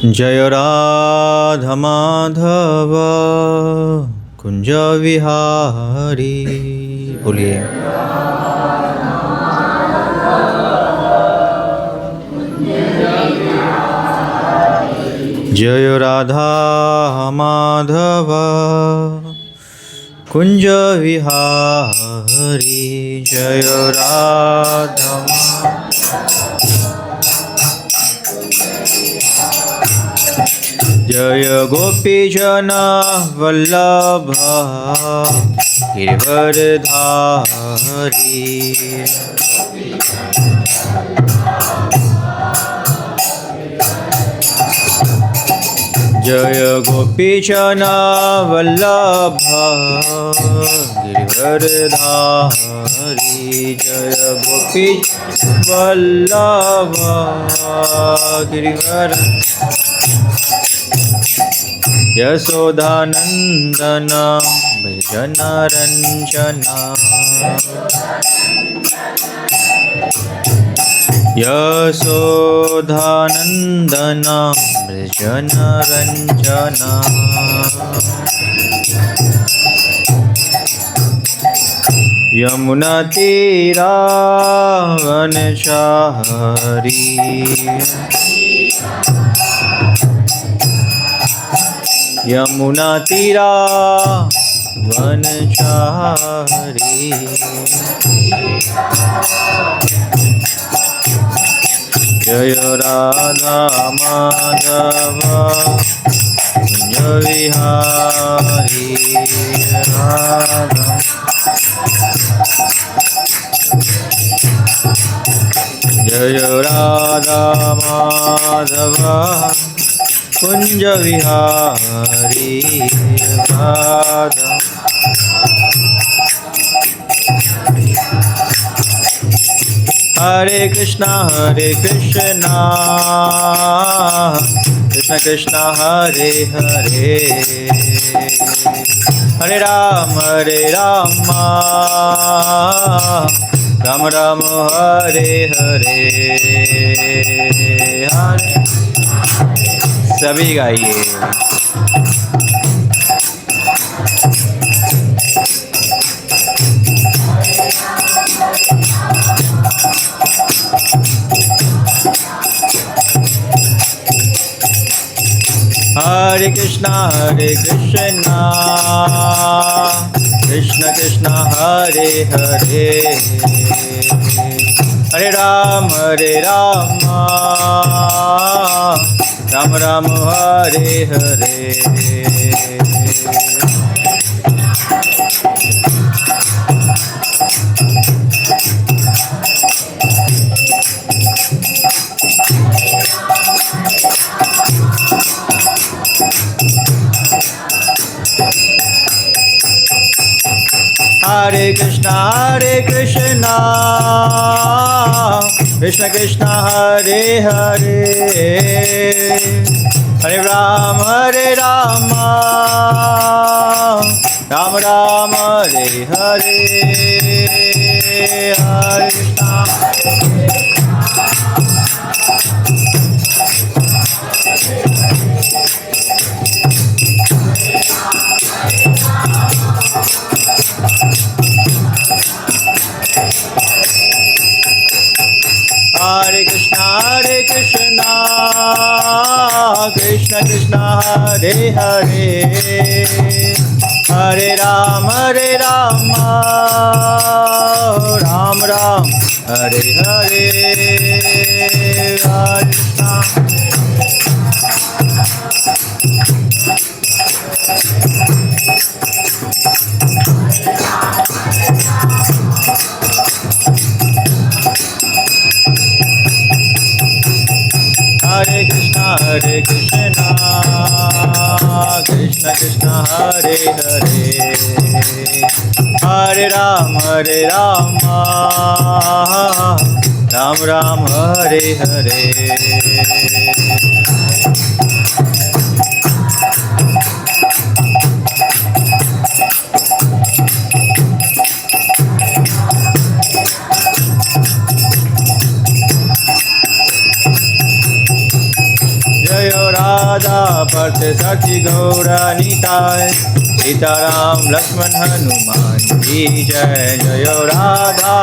जय राधा माधव कुंज विहारी। बोलिए। जय राधा माधव कुंज विहारी। जय राधा जय गोपी जना वल्लभ गिरिवरधारी। जय गोपी जना वल्लभ गिरिवरधारी। जय गोपी वल्लभ गिरिवर यशोदानंदन भजन रंजना। यशोदानंदन भजन रंजना। यमुना तीरा वनचारी। यमुना तीरा वनचारी। जय राधा माधव कुंज विहारी। राधा जय राधा माधव कुंज विहारी। राधा हरे कृष्णा कृष्ण कृष्ण हरे हरे। हरे राम राम राम हरे हरे। हरे सभी गाइए। हरे कृष्णा कृष्ण कृष्ण हरे हरे। हरे राम राम राम हरे हरे। हरे कृष्णा कृष्ण कृष्ण हरे हरे। हरे राम राम राम हरे हरे। हरे कृष्णा हरे कृष्णा कृष्ण कृष्ण हरे हरे। हरे राम राम राम हरे हरे। हरे कृष्णा हरे कृष्णा कृष्ण कृष्ण हरे हरे। हरे राम राम राम हरे हरे। जय राधा पार्थ साक्षी गौर निताय सीताराम लक्ष्मण हनुमान की जय जय राधा।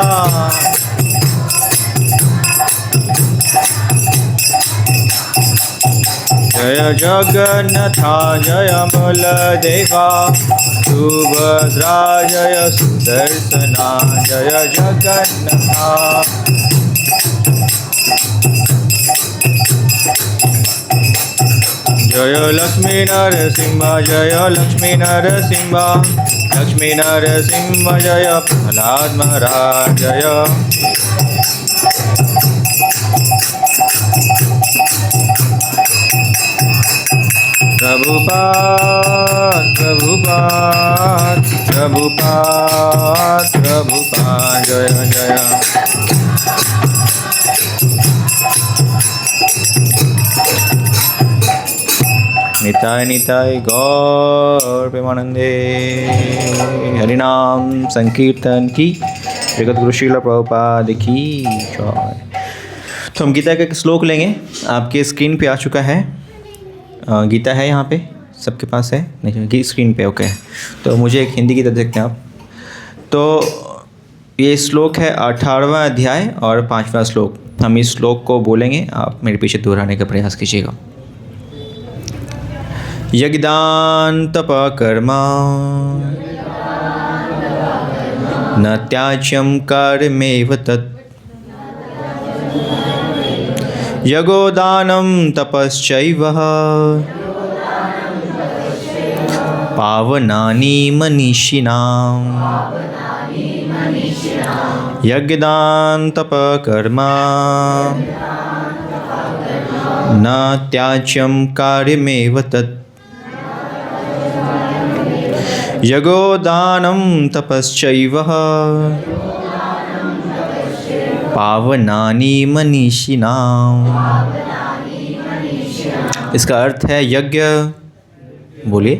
जय जगन्नाथ जय बलदेवा सुभद्रा जय सुदर्शना जय जगन्नाथ। जय लक्ष्मी नरसिंह जय लक्ष्मी नरसिंह लक्ष्मी नरसिंह जय प्रहलाद महाराज जय। प्रभुपाद प्रभुपाद प्रभुपाद प्रभुपाद जय जय। निताय निताय गौर प्रेमानंदे। हरिनाम संकीर्तन की जगत गुरु श्रील प्रभुपाद की जय। तो हम गीता का एक श्लोक लेंगे, आपके स्क्रीन पे आ चुका है। गीता है यहाँ पे, सबके पास है नहीं स्क्रीन पे? ओके, तो मुझे एक हिंदी गीता देखते हैं आप। तो ये श्लोक है 18वां अध्याय और 5वां श्लोक। हम इस श्लोक को बोलेंगे, आप मेरे पीछे दोहराने का प्रयास कीजिएगा। यज्ञदान तप कर्मा न त्याज्यं कार्यमेव तत् यज्ञदानं तपश्चैव पावनानि मनीषिणाम्। यज्ञदान तप कर्मा न त्याज्यं कार्यमेव तत् यज्ञदानं तपश्चैव पावनानि मनीषिणाम्। इसका अर्थ है यज्ञ, बोलिए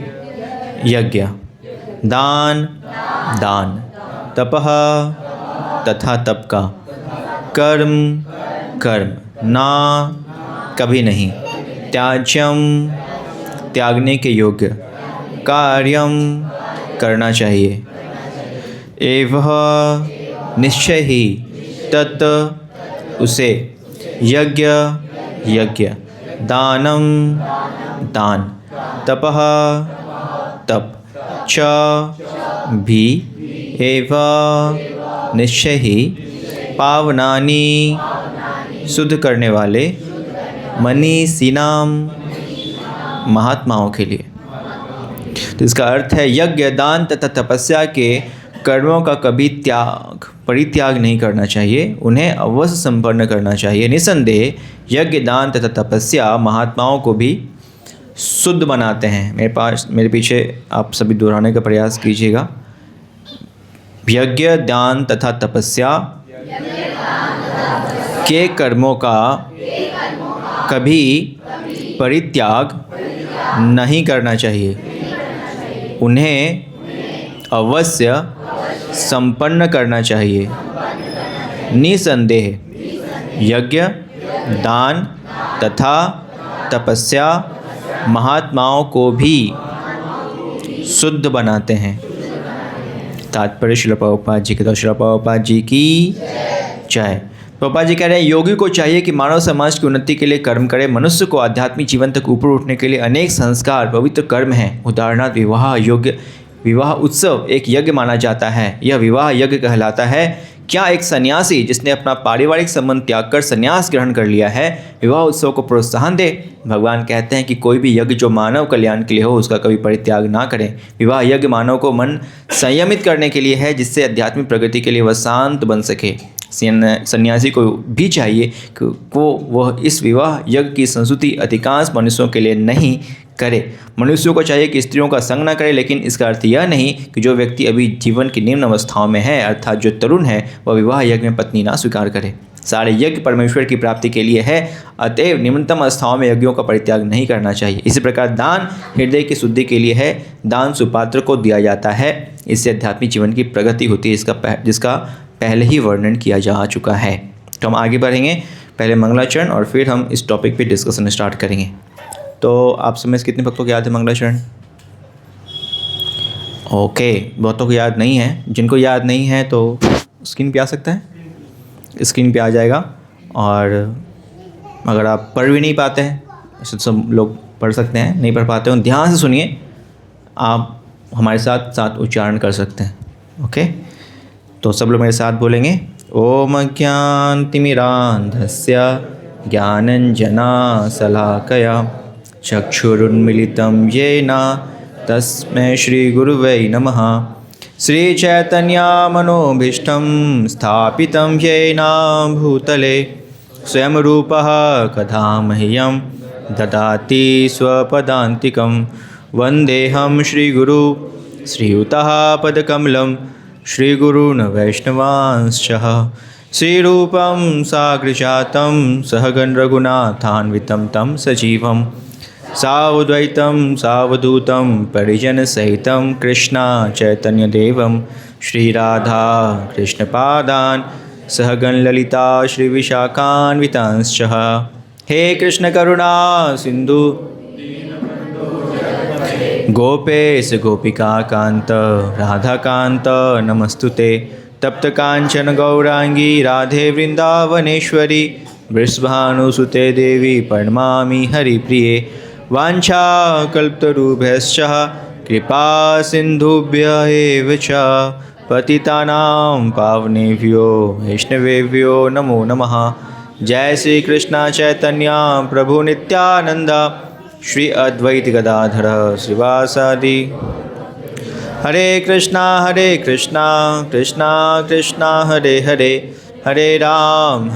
यज्ञ, दान दान, तपः तथा तप का, कर्म कर्म, ना कभी नहीं, त्याज्यम त्यागने के योग्य, कार्यम करना चाहिए, एवं निश्चय ही, तत् उसे, यज्ञ यज्ञ, दानम दान, तपः तप, च भी, एवं निश्चय ही, पावनानि शुद्ध करने वाले, मनीषिणाम महात्माओं के लिए। तो इसका अर्थ है यज्ञ दान तथा तपस्या के कर्मों का कभी त्याग परित्याग नहीं करना चाहिए, उन्हें अवश्य संपन्न करना चाहिए। निसंदेह यज्ञ दान तथा तपस्या महात्माओं को भी शुद्ध बनाते हैं। मेरे पीछे आप सभी दोहराने का प्रयास कीजिएगा। यज्ञ दान तथा तपस्या के कर्मों का कभी परित्याग नहीं करना चाहिए, उन्हें अवश्य संपन्न करना चाहिए। निसंदेह यज्ञ दान तथा तपस्या महात्माओं को भी शुद्ध बनाते हैं। तात्पर्य श्रील प्रभुपाद जी के तो श्रील प्रभुपाद जी की जय। प्रभुपाद जी कह रहे हैं योगी को चाहिए कि मानव समाज की उन्नति के लिए कर्म करे। मनुष्य को आध्यात्मिक जीवन तक ऊपर उठने के लिए अनेक संस्कार पवित्र कर्म हैं। उदाहरणार्थ विवाह योग्य विवाह उत्सव एक यज्ञ माना जाता है, यह विवाह यज्ञ कहलाता है। क्या एक सन्यासी जिसने अपना पारिवारिक संबंध त्याग कर संन्यास ग्रहण कर लिया है विवाह उत्सव को प्रोत्साहन दे? भगवान कहते हैं कि कोई भी यज्ञ जो मानव कल्याण के लिए हो उसका कभी परित्याग ना करें। विवाह यज्ञ मानव को मन संयमित करने के लिए है, जिससे आध्यात्मिक प्रगति के लिए वह शांत बन सके। सन्यासी को भी चाहिए कि वह इस विवाह यज्ञ की संस्तुति अधिकांश मनुष्यों के लिए नहीं करे। मनुष्यों को चाहिए कि स्त्रियों का संग न करे, लेकिन इसका अर्थ यह नहीं कि जो व्यक्ति अभी जीवन की निम्न अवस्थाओं में है अर्थात जो तरुण है वह विवाह यज्ञ में पत्नी ना स्वीकार करे। सारे यज्ञ परमेश्वर की प्राप्ति के लिए है, अतएव निम्नतम अवस्थाओं में यज्ञों का परित्याग नहीं करना चाहिए। इसी प्रकार दान हृदय की शुद्धि के लिए है, दान सुपात्र को दिया जाता है, इससे आध्यात्मिक जीवन की प्रगति होती है, जिसका पहले ही वर्णन किया जा चुका है। तो हम आगे बढ़ेंगे, पहले मंगलाचरण और फिर हम इस टॉपिक पे डिस्कशन स्टार्ट करेंगे। तो आप समय से कितने भक्तों को याद है मंगलाचरण? ओके, बहुतों को याद नहीं है। जिनको याद नहीं है तो स्क्रीन पे आ सकता है, स्क्रीन पे आ जाएगा। और अगर आप पढ़ भी नहीं पाते हैं, ऐसे सब लोग पढ़ सकते हैं, नहीं पढ़ पाते हो ध्यान से सुनिए, आप हमारे साथ साथ उच्चारण कर सकते हैं। ओके, तो सब लोग मेरे साथ बोलेंगे, ओम अज्ञानतिमिरान्धस्य ज्ञानञ्जनशलाकया चक्षुरुन्मीलितं येन तस्मै श्रीगुरुवे नमः। श्रीचैतन्यमनोभीष्टं स्थापितं येन भूतले स्वयं रूपः कदा मह्यं ददाति स्वपदान्तिकं। वन्देऽहं श्रीगुरु श्रीयुतः पदकमलं श्रीगुरून् वैष्णवांश्च। श्रीरूपं साग्रजातं सहगण रघुनाथान्वितं तं सजीवं सावद्वैतं सावधूतं परिजनसहितं कृष्णा चैतन्यदेवं श्रीराधा कृष्णपादान् सहगण ललिता श्रीविशाखान्वितांश्च। हे कृष्ण करुणा सिन्धु गोपेश गोपिका कांत राधाकांत नमस्तुते। तप्त कांचन गौरांगी राधे वृंदावनेश्वरी वृषभानुसुते देवी प्रणमामि हरिप्रिये। वाञ्छाकल्पतरुभ्यश्च कृपा सिन्धुभ्य एव च पतितानां पावनेभ्यो वैष्णवेभ्यो नमो नमः। जय श्री कृष्ण चैतन्य प्रभु नित्यानंद श्री अद्वैत गदाधर श्रीवासादि। हरे कृष्णा कृष्णा कृष्णा हरे हरे, हरे राम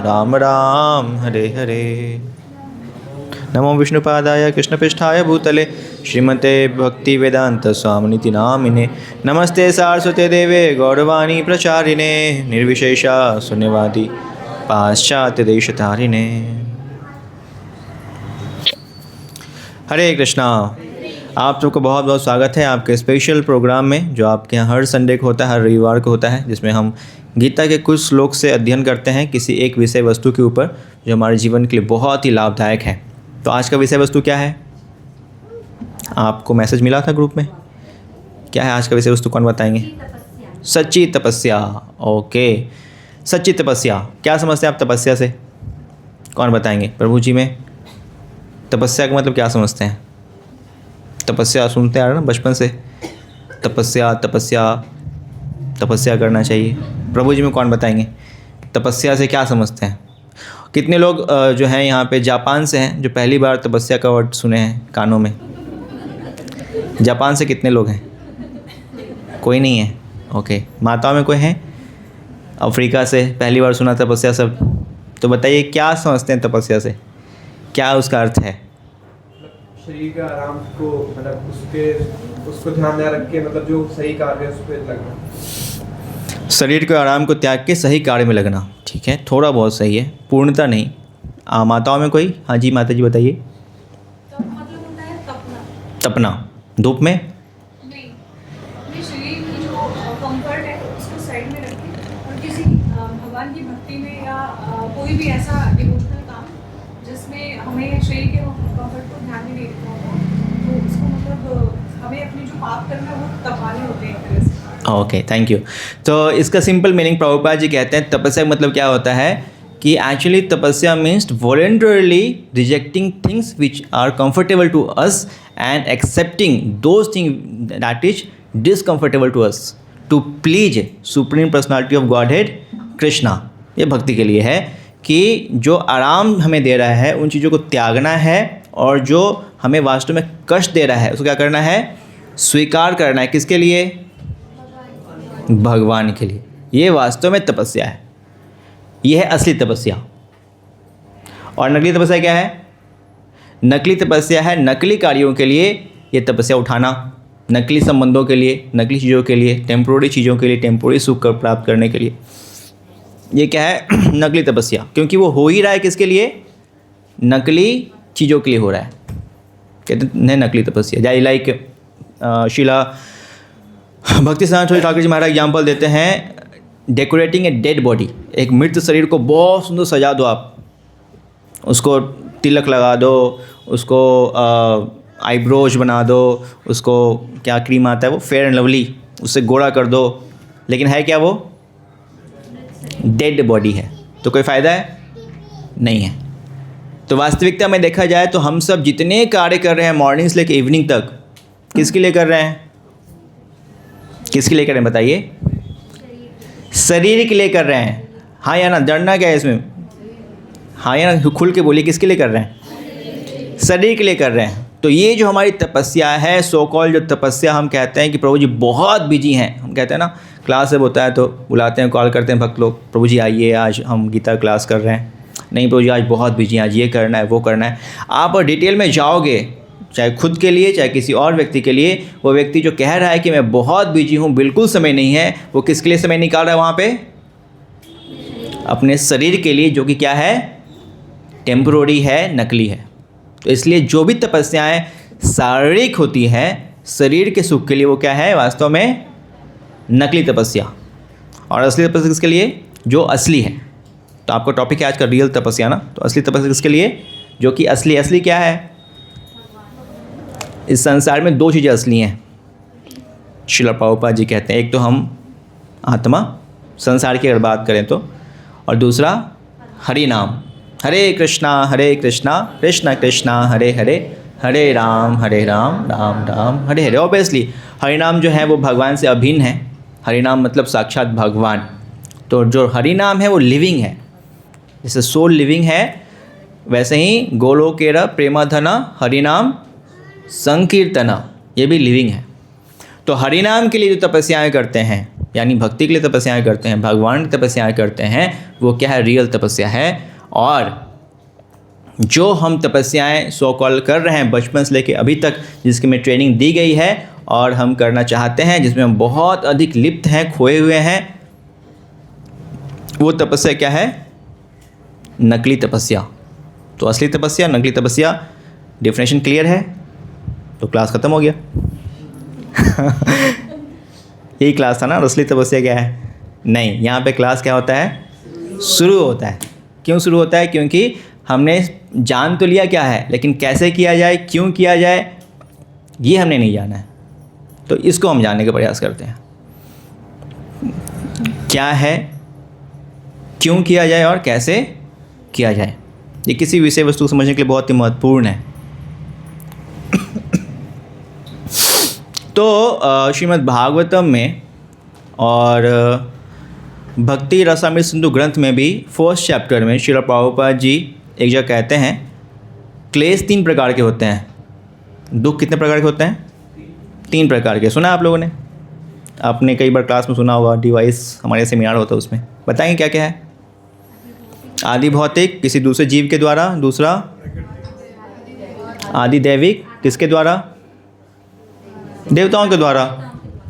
राम राम हरे हरे। नमो विष्णुपादाय कृष्णपृष्ठाय भूतले श्रीमते भक्तिवेदांत स्वामिनिति नामिने। नमस्ते सारस्वते देवे गौरवाणी प्रचारिणे निर्विशेषा शून्यवादी पाश्चात्य देशतारिणे। हरे कृष्णा। आप सबको बहुत बहुत स्वागत है आपके स्पेशल प्रोग्राम में, जो आपके यहाँ हर संडे को होता है, हर रविवार को होता है, जिसमें हम गीता के कुछ श्लोक से अध्ययन करते हैं किसी एक विषय वस्तु के ऊपर जो हमारे जीवन के लिए बहुत ही लाभदायक है। तो आज का विषय वस्तु क्या है? आपको मैसेज मिला था ग्रुप में, क्या है आज का विषय वस्तु? कौन बताएंगे? सच्ची तपस्या। ओके, सच्ची तपस्या। क्या समझते हैं आप तपस्या से? कौन बताएंगे? प्रभु जी में तपस्या का मतलब क्या समझते हैं? तपस्या सुनते आ रहे ना बचपन से, तपस्या तपस्या तपस्या करना चाहिए। प्रभु जी में कौन बताएंगे तपस्या से क्या समझते हैं? कितने लोग जो हैं यहाँ पे जापान से हैं, जो पहली बार तपस्या का वर्ड सुने हैं कानों में? जापान से कितने लोग हैं? कोई नहीं है। ओके, माताओं में कोई है? अफ्रीका से पहली बार सुना तपस्या सब? तो बताइए क्या समझते हैं तपस्या से, क्या उसका अर्थ है? शरीर के आराम को, मतलब उसको ध्यान में रख के, मतलब जो सही कार्य है उस पर लगना। शरीर के आराम को त्याग के सही कार्य में लगना, ठीक है, थोड़ा बहुत सही है, पूर्णता नहीं। माताओं में कोई? हाँ जी माता जी बताइए। मतलब होता है तपना। तपना धूप में? नहीं, अपने शरीर की जो कंफर्ट है उसको साइड में रख के और किसी भगवान की भक्ति में या कोई भी ऐसा डिवोशनल काम जिसमें हमें शरीर के कंफर्ट को ध्यान में नहीं रखना होता, तो उसको मतलब हमें अपने जो पाप करना है वो तपाने होते हैं एक तरह से। Okay, thank you. तो इसका सिंपल मीनिंग प्रभुपाद जी कहते हैं तपस्या मतलब क्या होता है कि actually tapasya means voluntarily rejecting things which are comfortable to us and accepting those thing that is discomfortable to us to please supreme personality of godhead Krishna. ये भक्ति के लिए है कि जो आराम हमें दे रहा है उन चीज़ों को त्यागना है, और जो हमें वास्तव में कष्ट दे रहा है उसको क्या करना है? स्वीकार करना है। किसके लिए? भगवान के लिए। ये वास्तव में तपस्या है, ये है असली तपस्या। और नकली तपस्या क्या है? नकली तपस्या है नकली कार्यों के लिए ये तपस्या उठाना, नकली संबंधों के लिए, नकली चीज़ों के लिए, टेम्पोररी चीज़ों के लिए, टेम्पोररी सुख प्राप्त करने के लिए। ये क्या है? नकली तपस्या। क्योंकि वो हो ही रहा है किसके लिए? नकली चीज़ों के लिए हो रहा है, कहते हैं नकली तपस्या। जाए लाइक शिला भक्ति सिद्धांत ठाकुर जी महाराज एग्जाम्पल देते हैं, डेकोरेटिंग ए डेड बॉडी। एक मृत शरीर को बहुत सुंदर सजा दो आप, उसको तिलक लगा दो, उसको आईब्रोज बना दो, उसको क्या क्रीम आता है वो फेयर एंड लवली, उससे गोरा कर दो, लेकिन है क्या वो? डेड बॉडी है। तो कोई फ़ायदा है? नहीं है। तो वास्तविकता में देखा जाए तो हम सब जितने कार्य कर रहे हैं मॉर्निंग से लेकर इवनिंग तक, किसके लिए कर रहे हैं? किसके लिए कर रहे हैं बताइए? शरीर के लिए कर रहे हैं। हाँ या ना? डरना क्या है इसमें? हाँ या ना? खुल के बोलिए, किसके लिए कर रहे हैं? शरीर के लिए कर रहे हैं। तो ये जो हमारी तपस्या है, सो कॉल जो तपस्या, हम कहते हैं कि प्रभु जी बहुत बिजी हैं, हम कहते हैं ना, क्लास जब होता है तो बुलाते हैं, कॉल करते हैं भक्त लोग, प्रभु जी आइए आज हम गीता क्लास कर रहे हैं। नहीं प्रभु जी आज बहुत बिजी हैं, आज ये करना है वो करना है। आप डिटेल में जाओगे, चाहे खुद के लिए चाहे किसी और व्यक्ति के लिए, वो व्यक्ति जो कह रहा है कि मैं बहुत बिजी हूँ, बिल्कुल समय नहीं है, वो किसके लिए समय निकाल रहा है वहाँ पे? अपने शरीर के लिए, जो कि क्या है? टेम्पररी है, नकली है। तो इसलिए जो भी तपस्याएं शारीरिक होती हैं शरीर के सुख के लिए, वो क्या है? वास्तव में नकली तपस्या। और असली तपस्या किसके लिए? जो असली है। तो आपका टॉपिक है आज का रियल तपस्या ना। तो असली तपस्या किसके लिए? जो कि असली। असली क्या है? इस संसार में दो चीज़ें असली हैं, श्रील प्रभुपाद जी कहते हैं। एक तो हम आत्मा, संसार की अगर बात करें तो, और दूसरा हरि नाम। हरे कृष्णा कृष्णा कृष्णा हरे हरे, हरे राम राम राम हरे हरे। ऑब्वियसली हरि नाम जो है वो भगवान से अभिन्न है। हरि नाम मतलब साक्षात भगवान। तो जो हरि नाम है वो लिविंग है, जैसे सोल लिविंग है, वैसे ही गोलोकेरा प्रेमाधना हरि नाम संकीर्तना, ये भी लिविंग है। तो हरि नाम के लिए जो तपस्याएं करते हैं, यानी भक्ति के लिए तपस्याएं करते हैं, भगवान की तपस्याएं करते हैं, वो क्या है? रियल तपस्या है। और जो हम तपस्याएं सो कॉल कर रहे हैं बचपन से लेके अभी तक, जिसकी में ट्रेनिंग दी गई है और हम करना चाहते हैं, जिसमें हम बहुत अधिक लिप्त हैं, खोए हुए हैं, वो तपस्या क्या है? नकली तपस्या। तो असली तपस्या, नकली तपस्या, डेफिनेशन क्लियर है? तो क्लास ख़त्म हो गया। यही क्लास था ना। असली तपस्या क्या है? नहीं, यहाँ पे क्लास क्या होता है? शुरू होता है। क्यों शुरू होता है? क्योंकि हमने जान तो लिया क्या है, लेकिन कैसे किया जाए, क्यों किया जाए, ये हमने नहीं जाना है। तो इसको हम जानने का प्रयास करते हैं। क्या है, क्यों किया जाए और कैसे किया जाए, ये किसी विषय वस्तु को समझने के लिए बहुत ही महत्वपूर्ण है। तो श्रीमद् भागवतम में और भक्ति रसामृत सिंधु ग्रंथ में भी 4th चैप्टर में श्रील प्रभुपाद जी एक जगह कहते हैं, क्लेश 3 प्रकार के होते हैं। दुख कितने प्रकार के होते हैं? 3 प्रकार के। सुना आप लोगों ने? आपने कई बार क्लास में सुना होगा, डिवाइस हमारे सेमिनार होता है उसमें। बताएंगे क्या क्या है? आदि भौतिक किसी दूसरे जीव के द्वारा, दूसरा आदि दैविक किसके द्वारा? देवताओं के द्वारा,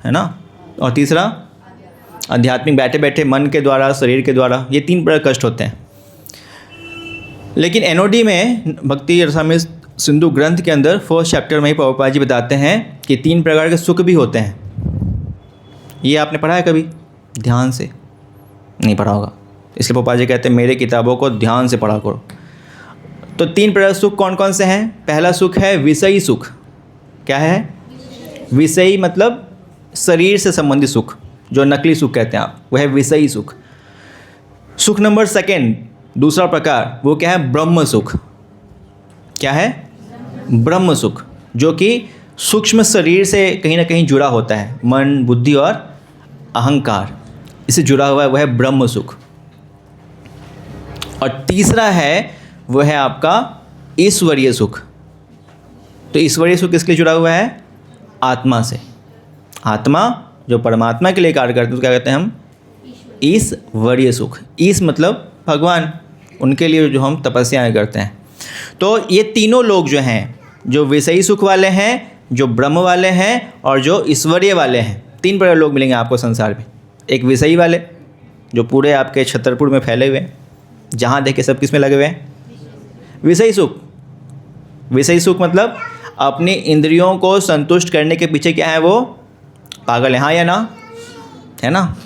है ना। और तीसरा आध्यात्मिक बैठे बैठे मन के द्वारा, शरीर के द्वारा। ये 3 प्रकार कष्ट होते हैं। लेकिन एनओडी में भक्ति रसामृत सिंधु ग्रंथ के अंदर 4th चैप्टर में ही प्रभुपाद जी बताते हैं कि 3 प्रकार के सुख भी होते हैं। ये आपने पढ़ा है कभी? ध्यान से नहीं पढ़ा होगा, इसलिए प्रभुपाद जी कहते हैं मेरे किताबों को ध्यान से पढ़ा करो। तो 3 प्रकार सुख कौन कौन से हैं? पहला सुख है विषयी सुख। क्या है? विषयी मतलब शरीर से संबंधित सुख, जो नकली सुख कहते हैं आप, वह है विषयी सुख। सुख नंबर 2, दूसरा प्रकार, वो क्या है? ब्रह्म सुख। क्या है? ब्रह्म सुख, जो कि सूक्ष्म शरीर से कहीं ना कहीं जुड़ा होता है, मन, बुद्धि और अहंकार, इससे जुड़ा हुआ है, वह है ब्रह्म सुख। और तीसरा है वह है आपका ईश्वरीय सुख। तो ईश्वरीय सुख किसके लिए जुड़ा हुआ है? आत्मा से। आत्मा जो परमात्मा के लिए कार्य करते हैं तो क्या कहते हैं हम? ईश्वरीय सुख। ईश मतलब भगवान, उनके लिए जो हम तपस्याएं करते हैं। तो ये तीनों लोग जो हैं, जो विषयी सुख वाले हैं, जो ब्रह्म वाले हैं और जो ईश्वरीय वाले हैं, 3 प्रकार लोग मिलेंगे आपको संसार में। एक विषयी वाले जो पूरे आपके छतरपुर में फैले हुए हैं, जहाँ देखे सब किस में लगे हुए हैं? विषयी सुख। विषयी सुख मतलब अपनी इंद्रियों को संतुष्ट करने के पीछे क्या है? वो पागल है। हाँ या ना? है ना।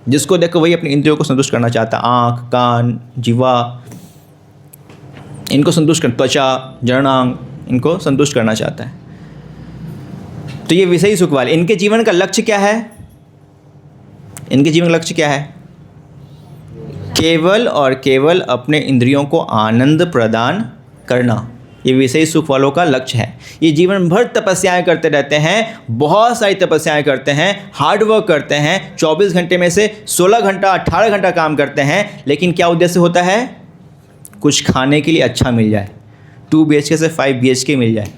जिसको देखो वही अपनी इंद्रियों को संतुष्ट करना चाहता है। आँख, कान, जीवा, इनको संतुष्ट कर, त्वचा, जरणांग, इनको संतुष्ट करना चाहता है। तो ये विषयी सुख वाले, इनके जीवन का लक्ष्य क्या है? इनके जीवन का लक्ष्य क्या है? केवल और केवल अपने इंद्रियों को आनंद प्रदान करना, ये विषयी सुख वालों का लक्ष्य है। ये जीवन भर तपस्याएं करते रहते हैं, बहुत सारी तपस्याएं करते हैं, हार्ड वर्क करते हैं, 24 घंटे में से 16 घंटा 18 घंटा काम करते हैं, लेकिन क्या उद्देश्य होता है? कुछ खाने के लिए अच्छा मिल जाए, 2 BHK से 5 BHK मिल जाए,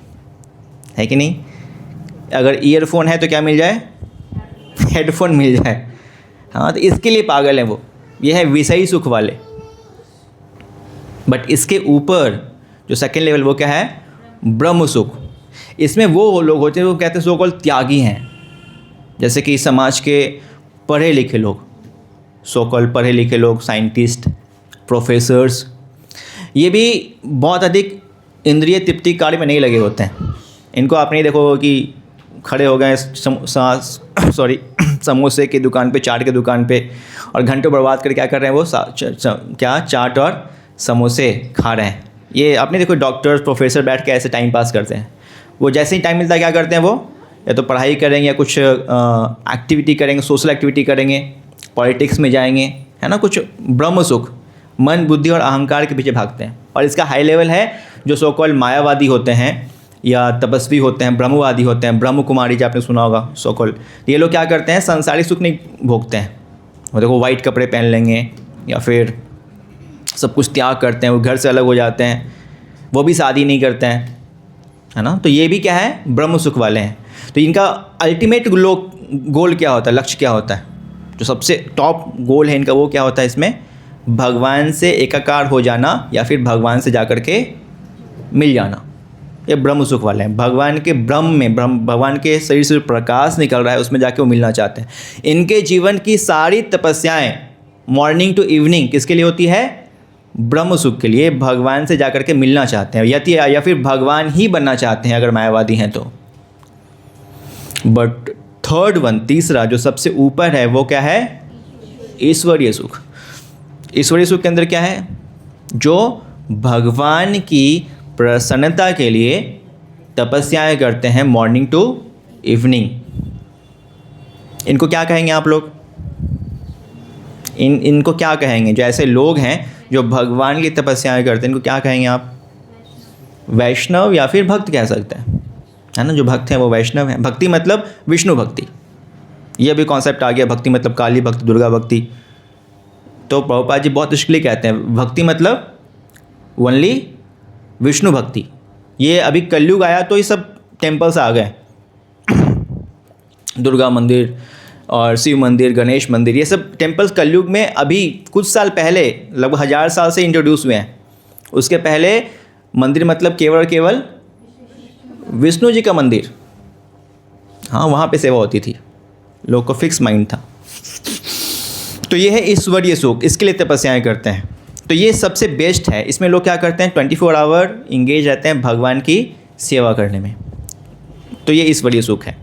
है कि नहीं? अगर ईयरफोन है तो क्या मिल जाए? हेडफोन मिल जाए। हाँ, तो इसके लिए पागल है वो। ये है विषयी सुख वाले। बट इसके ऊपर जो सेकेंड लेवल वो क्या है? ब्रह्म सुख। इसमें वो लोग होते हैं वो कहते हैं सो कॉल्ड त्यागी हैं, जैसे कि समाज के पढ़े लिखे लोग, सो कॉल्ड पढ़े लिखे लोग, साइंटिस्ट, प्रोफेसर्स, ये भी बहुत अधिक इंद्रिय तृप्ति कार्य में नहीं लगे होते हैं। इनको आप नहीं देखो कि खड़े हो गए समोसे की दुकान पे, चाट की दुकान पे, और घंटों बर्बाद कर क्या कर रहे हैं वो क्या चाट और समोसे खा रहे हैं। ये आपने देखो डॉक्टर्स प्रोफेसर बैठ के ऐसे टाइम पास करते हैं। वो जैसे ही टाइम मिलता है क्या करते हैं वो, या तो पढ़ाई करेंगे या कुछ एक्टिविटी करेंगे, सोशल एक्टिविटी करेंगे, पॉलिटिक्स में जाएंगे, है ना, कुछ ब्रह्म सुख, मन बुद्धि और अहंकार के पीछे भागते हैं। और इसका हाई लेवल है जो सो कॉल्ड मायावादी होते हैं या तपस्वी होते हैं, ब्रह्मवादी होते हैं, ब्रह्म कुमारी जो आपने सुना होगा सो कॉल्ड। ये लोग क्या करते हैं? सांसारिक सुख नहीं भोगते हैं। वो देखो वाइट कपड़े पहन लेंगे या फिर सब कुछ त्याग करते हैं, वो घर से अलग हो जाते हैं, वो भी शादी नहीं करते हैं, है ना। तो ये भी क्या है? ब्रह्म सुख वाले हैं। तो इनका अल्टीमेट गोल क्या होता है? लक्ष्य क्या होता है? जो सबसे टॉप गोल है इनका वो क्या होता है? इसमें भगवान से एकाकार हो जाना या फिर भगवान से जाकर के मिल जाना। ये ब्रह्म सुख वाले हैं। भगवान के ब्रह्म में भगवान के शरीर से प्रकाश निकल रहा है, उसमें जाके वो मिलना चाहते हैं। इनके जीवन की सारी तपस्याएं मॉर्निंग टू इवनिंग किसके लिए होती है? ब्रह्म सुख के लिए। भगवान से जाकर के मिलना चाहते हैं या फिर भगवान ही बनना चाहते हैं अगर मायावादी हैं तो। बट थर्ड वन, तीसरा जो सबसे ऊपर है वो क्या है? ईश्वरीय सुख। ईश्वरीय सुख के अंदर क्या है? जो भगवान की प्रसन्नता के लिए तपस्याएं करते हैं मॉर्निंग टू इवनिंग। इनको क्या कहेंगे आप लोग? इनको क्या कहेंगे? जो ऐसे लोग हैं जो भगवान की तपस्याएं करते हैं, इनको क्या कहेंगे आप? वैष्णव या फिर भक्त कह सकते हैं, है ना। जो भक्त हैं वो वैष्णव हैं। भक्ति मतलब विष्णु भक्ति, ये भी कॉन्सेप्ट आ गया। भक्ति मतलब काली भक्ति, दुर्गा भक्ति। तो प्रभुपाद जी बहुत मुश्किल कहते हैं भक्ति मतलब ओनली विष्णु भक्ति। ये अभी कलयुग आया तो ये सब टेम्पल्स आ गए, दुर्गा मंदिर और शिव मंदिर, गणेश मंदिर, ये सब टेम्पल्स कलयुग में अभी कुछ साल पहले, लगभग 1000 साल से इंट्रोड्यूस हुए हैं। उसके पहले मंदिर मतलब केवल और केवल विष्णु जी का मंदिर। हाँ, वहाँ पे सेवा होती थी, लोग को फिक्स माइंड था। तो ये है ईश्वरीय सुख, इसके लिए तपस्याएं करते हैं। तो ये सबसे बेस्ट है। इसमें लोग क्या करते हैं? 24 आवर इंगेज रहते हैं भगवान की सेवा करने में। तो ये ईश्वरीय सुख है।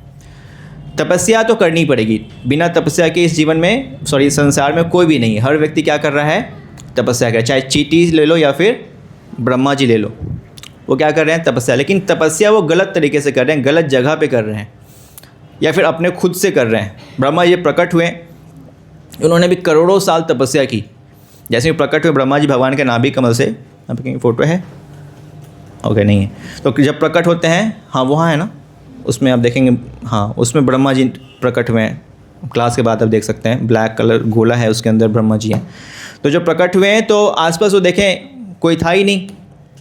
तपस्या तो करनी पड़ेगी, बिना तपस्या के इस जीवन में संसार में कोई भी नहीं है। हर व्यक्ति क्या कर रहा है? तपस्या कर रहा है। चाहे चीटी ले लो या फिर ब्रह्मा जी ले लो, वो क्या कर रहे हैं? तपस्या। लेकिन तपस्या वो गलत तरीके से कर रहे हैं, गलत जगह पे कर रहे हैं, या फिर अपने खुद से कर रहे हैं। ब्रह्मा जी प्रकट हुए, उन्होंने भी करोड़ों साल तपस्या की। जैसे ही प्रकट हुए ब्रह्मा जी भगवान के नाभि कमल से, यहाँ पे कहीं फ़ोटो है? ओके, नहीं है। तो जब प्रकट होते हैं, हाँ वहाँ है ना, उसमें आप देखेंगे, हाँ उसमें ब्रह्मा जी प्रकट हुए हैं। क्लास के बाद आप देख सकते हैं, ब्लैक कलर गोला है, उसके अंदर ब्रह्मा जी हैं। तो जब प्रकट हुए हैं तो आसपास वो देखें कोई था ही नहीं।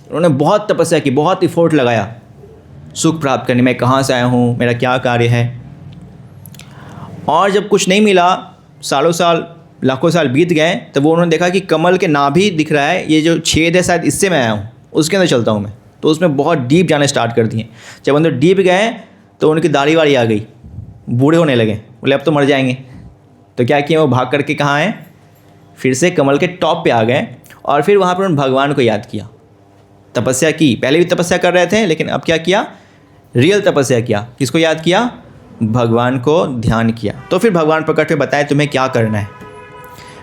उन्होंने बहुत तपस्या की, बहुत इफोर्ट लगाया सुख प्राप्त करने में। कहाँ से आया हूँ, मेरा क्या कार्य है। और जब कुछ नहीं मिला, सालों साल लाखों साल बीत गए, तब वो उन्होंने देखा कि कमल के नाभि दिख रहा है, ये जो छेद है शायद इससे मैं आया हूँ, उसके अंदर चलता हूँ मैं। तो उसमें बहुत डीप जाने स्टार्ट कर दिए। जब अंदर डीप गए तो उनकी दाढ़ी वाड़ी आ गई, बूढ़े होने लगे, बोले अब तो मर जाएंगे। तो क्या किए? वो भाग करके कहाँ आए? फिर से कमल के टॉप पे आ गए और फिर वहाँ पर उन्होंने भगवान को याद किया, तपस्या की। पहले भी तपस्या कर रहे थे, लेकिन अब क्या किया? रियल तपस्या किया। किसको याद किया? भगवान को ध्यान किया। तो फिर भगवान प्रकट हुए, बताए तुम्हें क्या करना है।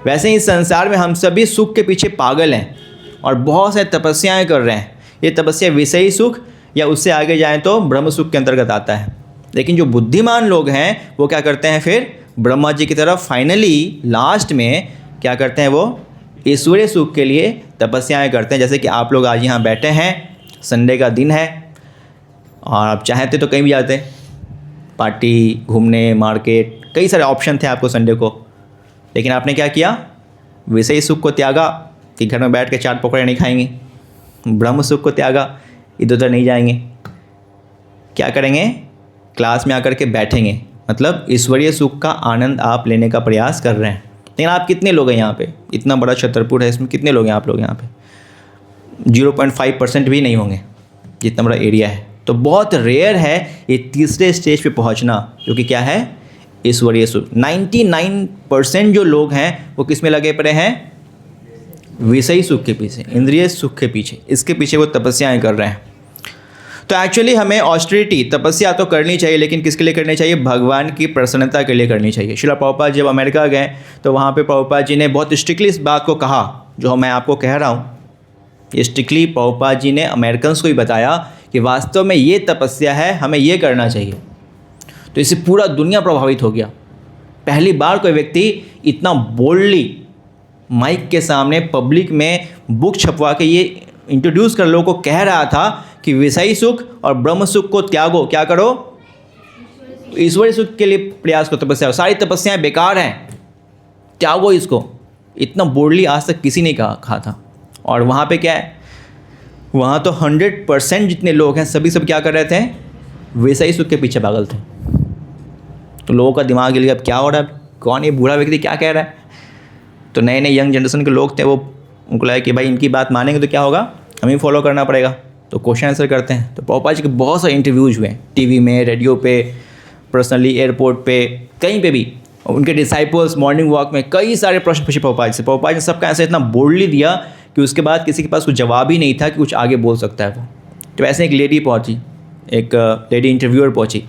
वैसे ही इस संसार में हम सभी सुख के पीछे पागल हैं और बहुत सारी तपस्याएं कर रहे हैं। ये तपस्या विषयी सुख या उससे आगे जाएं तो ब्रह्म सुख के अंतर्गत आता है। लेकिन जो बुद्धिमान लोग हैं वो क्या करते हैं, फिर ब्रह्मा जी की तरफ फाइनली लास्ट में क्या करते हैं, वो ईश्वरीय सुख के लिए तपस्याएं करते हैं। जैसे कि आप लोग आज यहाँ बैठे हैं, संडे का दिन है और आप चाहते तो कहीं भी जाते, पार्टी, घूमने, मार्केट, कई सारे ऑप्शन थे आपको संडे को, लेकिन आपने क्या किया, विषयी सुख को त्यागा कि घर में बैठ के चाट पकौड़े नहीं खाएंगे, ब्रह्म सुख को त्यागा, इधर उधर नहीं जाएंगे, क्या करेंगे, क्लास में आकर के बैठेंगे, मतलब ईश्वरीय सुख का आनंद आप लेने का प्रयास कर रहे हैं। लेकिन आप कितने लोग हैं यहाँ पे, इतना बड़ा छतरपुर है, इसमें कितने लोग हैं आप लोग यहाँ पे, 0.5% भी नहीं होंगे, जितना बड़ा एरिया है। तो बहुत रेयर है ये तीसरे स्टेज पे पहुँचना, जो कि क्या है, ईश्वरीय सुख। 99% जो लोग हैं वो किस में लगे पड़े हैं, विषयी सुख के पीछे, इंद्रिय सुख के पीछे, इसके पीछे वो तपस्याएं कर रहे हैं। तो एक्चुअली हमें ऑस्टेरिटी, तपस्या तो करनी चाहिए, लेकिन किसके लिए करनी चाहिए, भगवान की प्रसन्नता के लिए करनी चाहिए। श्रील प्रभुपाद जब अमेरिका गए तो वहाँ पे प्रभुपाद जी ने बहुत स्ट्रिक्टली इस बात को कहा, जो मैं आपको कह रहा हूँ, ये स्ट्रिक्टली प्रभुपाद जी ने अमेरिकन्स को ही बताया कि वास्तव में ये तपस्या है, हमें ये करना चाहिए। तो इससे पूरा दुनिया प्रभावित हो गया। पहली बार कोई व्यक्ति इतना बोल्डली माइक के सामने पब्लिक में बुक छपवा के ये इंट्रोड्यूस कर लोगों को कह रहा था कि विषयी सुख और ब्रह्म सुख को त्यागो, क्या करो, ईश्वरीय सुख के लिए प्रयास करो, तपस्या, सारी तपस्याएं बेकार हैं, त्यागो इसको। इतना बोल्डली आज तक किसी ने कहा था। और वहाँ पे क्या है, वहाँ तो 100% जितने लोग हैं सभी सब क्या कर रहे थे, विषयी सुख के पीछे पागल थे। तो लोगों का दिमाग हिल गया, अब क्या हो रहा है, कौन ये बूढ़ा व्यक्ति क्या कह रहा है। तो नए नए यंग जनरेशन के लोग थे, वो उनको लगा कि भाई इनकी बात मानेंगे तो क्या होगा, हमें फॉलो करना पड़ेगा। तो क्वेश्चन आंसर करते हैं। तो प्रभुपाद जी के बहुत सारे इंटरव्यूज हुए, टीवी में, रेडियो पे, पर्सनली एयरपोर्ट पे, कहीं पे भी। उनके डिसाइपल्स मॉर्निंग वॉक में कई सारे प्रश्न पूछे प्रभुपाद से। प्रभुपाद ने सबका आंसर इतना बोल्डली दिया कि उसके बाद किसी के पास कुछ जवाब ही नहीं था कि कुछ आगे बोल सकता है वो। तो ऐसे एक लेडी पहुंची, एक लेडी इंटरव्यूअर पहुंची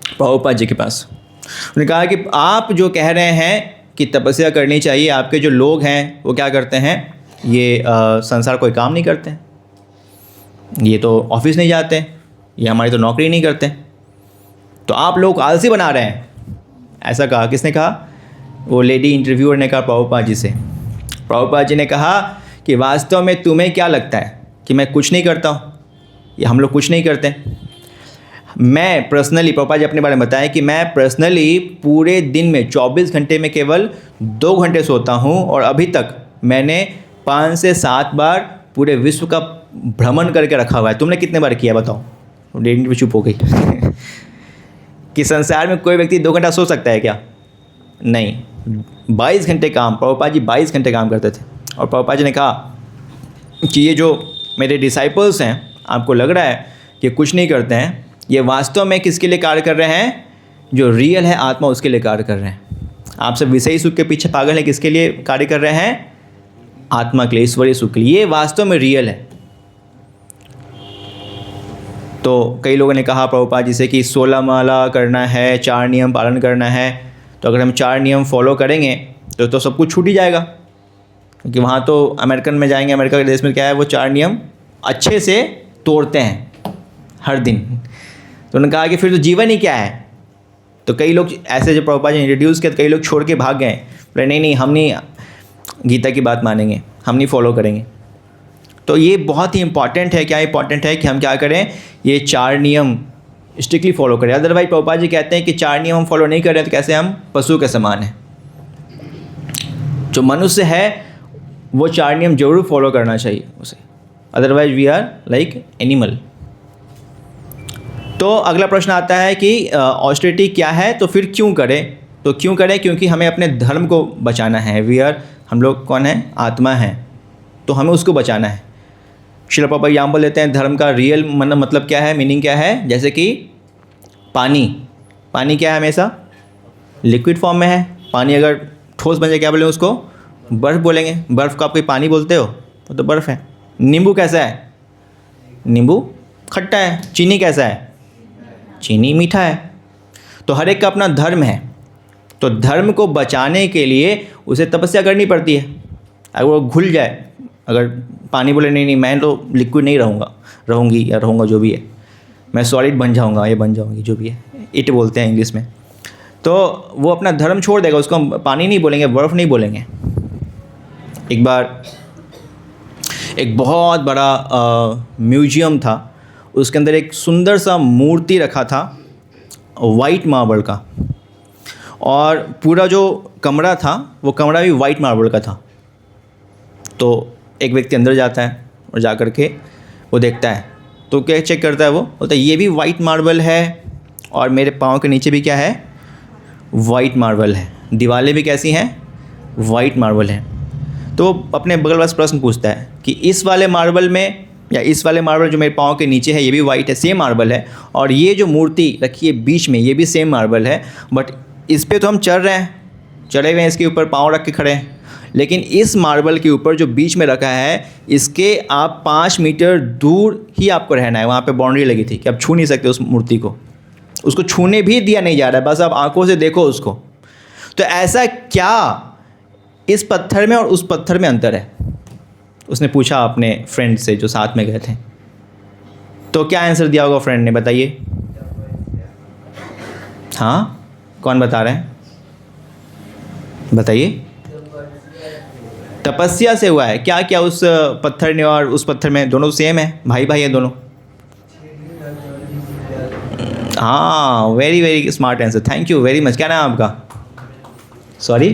प्रभुपाद जी के पास। उन्होंने कहा कि आप जो कह रहे हैं कि तपस्या करनी चाहिए, आपके जो लोग हैं वो क्या करते हैं, ये संसार कोई काम नहीं करते हैं, ये तो ऑफिस नहीं जाते, ये हमारी तो नौकरी नहीं करते, तो आप लोग आलसी बना रहे हैं। ऐसा कहा, किसने कहा, वो लेडी इंटरव्यूअर ने कहा प्रभुपाद जी से। प्रभुपाद जी ने कहा कि वास्तव में तुम्हें क्या लगता है कि मैं कुछ नहीं करता हूँ, या हम लोग कुछ नहीं करते। मैं पर्सनली, प्रभुपाद जी अपने बारे में बताएं कि मैं पर्सनली पूरे दिन में 24 घंटे में केवल 2 घंटे सोता हूँ, और अभी तक मैंने 5 से 7 बार पूरे विश्व का भ्रमण करके रखा हुआ है। तुमने कितने बार किया बताओ। लेडी भी चुप हो गई कि संसार में कोई व्यक्ति 2 घंटा सो सकता है क्या, नहीं। 22 घंटे काम, प्रभुपाद जी 22 घंटे काम करते थे। और प्रभुपाद जी ने कहा कि ये जो मेरे डिसाइपल्स हैं, आपको लग रहा है कि कुछ नहीं करते हैं, ये वास्तव में किसके लिए कार्य कर रहे हैं, जो रियल है आत्मा उसके लिए कार्य कर रहे हैं। आप सब विषयी सुख के पीछे पागल हैं, किसके लिए कार्य कर रहे हैं, आत्मा के लिए, ईश्वरीय सुख के लिए। ये वास्तव में रियल है। तो कई लोगों ने कहा प्रभुपाद जी से कि 16 माला करना है, 4 नियम पालन करना है। तो अगर हम 4 नियम फॉलो करेंगे तो सब कुछ छूट ही जाएगा, क्योंकि वहाँ तो अमेरिकन में जाएंगे, अमेरिका के देश में क्या है, वो 4 नियम अच्छे से तोड़ते हैं हर दिन। तो उन्होंने कहा कि फिर तो जीवन ही क्या है। तो कई लोग ऐसे जो प्रभुपाद जी ने इंट्रोड्यूस किया, तो कई लोग छोड़ के भाग गए, बोले नहीं हम नहीं गीता की बात मानेंगे, हम नहीं फॉलो करेंगे। तो ये बहुत ही इंपॉर्टेंट है। क्या इंपॉर्टेंट है कि हम क्या करें, ये 4 नियम स्ट्रिक्टली फॉलो करें। अदरवाइज प्रभुपाद जी कहते हैं कि 4 नियम हम फॉलो नहीं कर रहे तो कैसे हम पशु के समान हैं। जो मनुष्य है वो 4 नियम जरूर फॉलो करना चाहिए उसे, otherwise we are like animal. तो अगला प्रश्न आता है कि ऑस्टेरिटी क्या है, तो फिर क्यों करें। तो क्यों करें, क्योंकि हमें अपने धर्म को बचाना है। वी आर, हम लोग कौन है, आत्मा है, तो हमें उसको बचाना है। श्रील प्रभुपाद एग्जाम्पल लेते हैं, धर्म का रियल मतलब क्या है, मीनिंग क्या है। जैसे कि पानी क्या है, हमेशा लिक्विड फॉर्म में है। पानी अगर ठोस बन जाए क्या बोलें उसको, बर्फ़ बोलेंगे। बर्फ़ को आप कोई पानी बोलते हो, वो तो बर्फ़ है। नींबू कैसा है, नींबू खट्टा है। चीनी कैसा है, चीनी मीठा है। तो हर एक का अपना धर्म है। तो धर्म को बचाने के लिए उसे तपस्या करनी पड़ती है। अगर वो घुल जाए, अगर पानी बोले नहीं मैं तो लिक्विड नहीं रहूँगा, रहूँगी या रहूँगा, जो भी है, मैं सॉलिड बन जाऊँगा, ये बन जाऊँगी, जो भी है, इट बोलते हैं इंग्लिश में। तो वो अपना धर्म छोड़ देगा, उसको हम पानी नहीं बोलेंगे, बर्फ़ नहीं बोलेंगे। एक बार एक बहुत बड़ा म्यूजियम था, उसके अंदर एक सुंदर सा मूर्ति रखा था वाइट मार्बल का, और पूरा जो कमरा था वो कमरा भी वाइट मार्बल का था। तो एक व्यक्ति अंदर जाता है और जा कर के वो देखता है, तो क्या चेक करता है, वो बोलता है ये भी वाइट मार्बल है और मेरे पाँव के नीचे भी क्या है, वाइट मार्बल है, दीवारें भी कैसी हैं, वाइट मार्बल है। तो अपने बगल वाले से प्रश्न पूछता है कि इस वाले मार्बल में, या इस वाले मार्बल जो मेरे पाँव के नीचे है ये भी वाइट है, सेम मार्बल है, और ये जो मूर्ति रखी है बीच में ये भी सेम मार्बल है, बट इस पे तो हम चढ़ रहे हैं, चढ़े हुए हैं, इसके ऊपर पाँव रख के खड़े हैं, लेकिन इस मार्बल के ऊपर जो बीच में रखा है इसके आप 5 मीटर दूर ही आपको रहना है। वहाँ पे बाउंड्री लगी थी कि आप छू नहीं सकते उस मूर्ति को, उसको छूने भी दिया नहीं जा रहा है, बस आप आंखों से देखो उसको। तो ऐसा क्या इस पत्थर में और उस पत्थर में अंतर है? उसने पूछा अपने फ्रेंड से जो साथ में गए थे। तो क्या आंसर दिया होगा फ्रेंड ने, बताइए? हाँ, कौन बता रहे हैं, बताइए? तपस्या से हुआ है। क्या क्या उस पत्थर ने और उस पत्थर में? दोनों सेम है, भाई भाई है दोनों। हाँ, very very smart answer, thank you very much. क्या नाम आपका? सॉरी,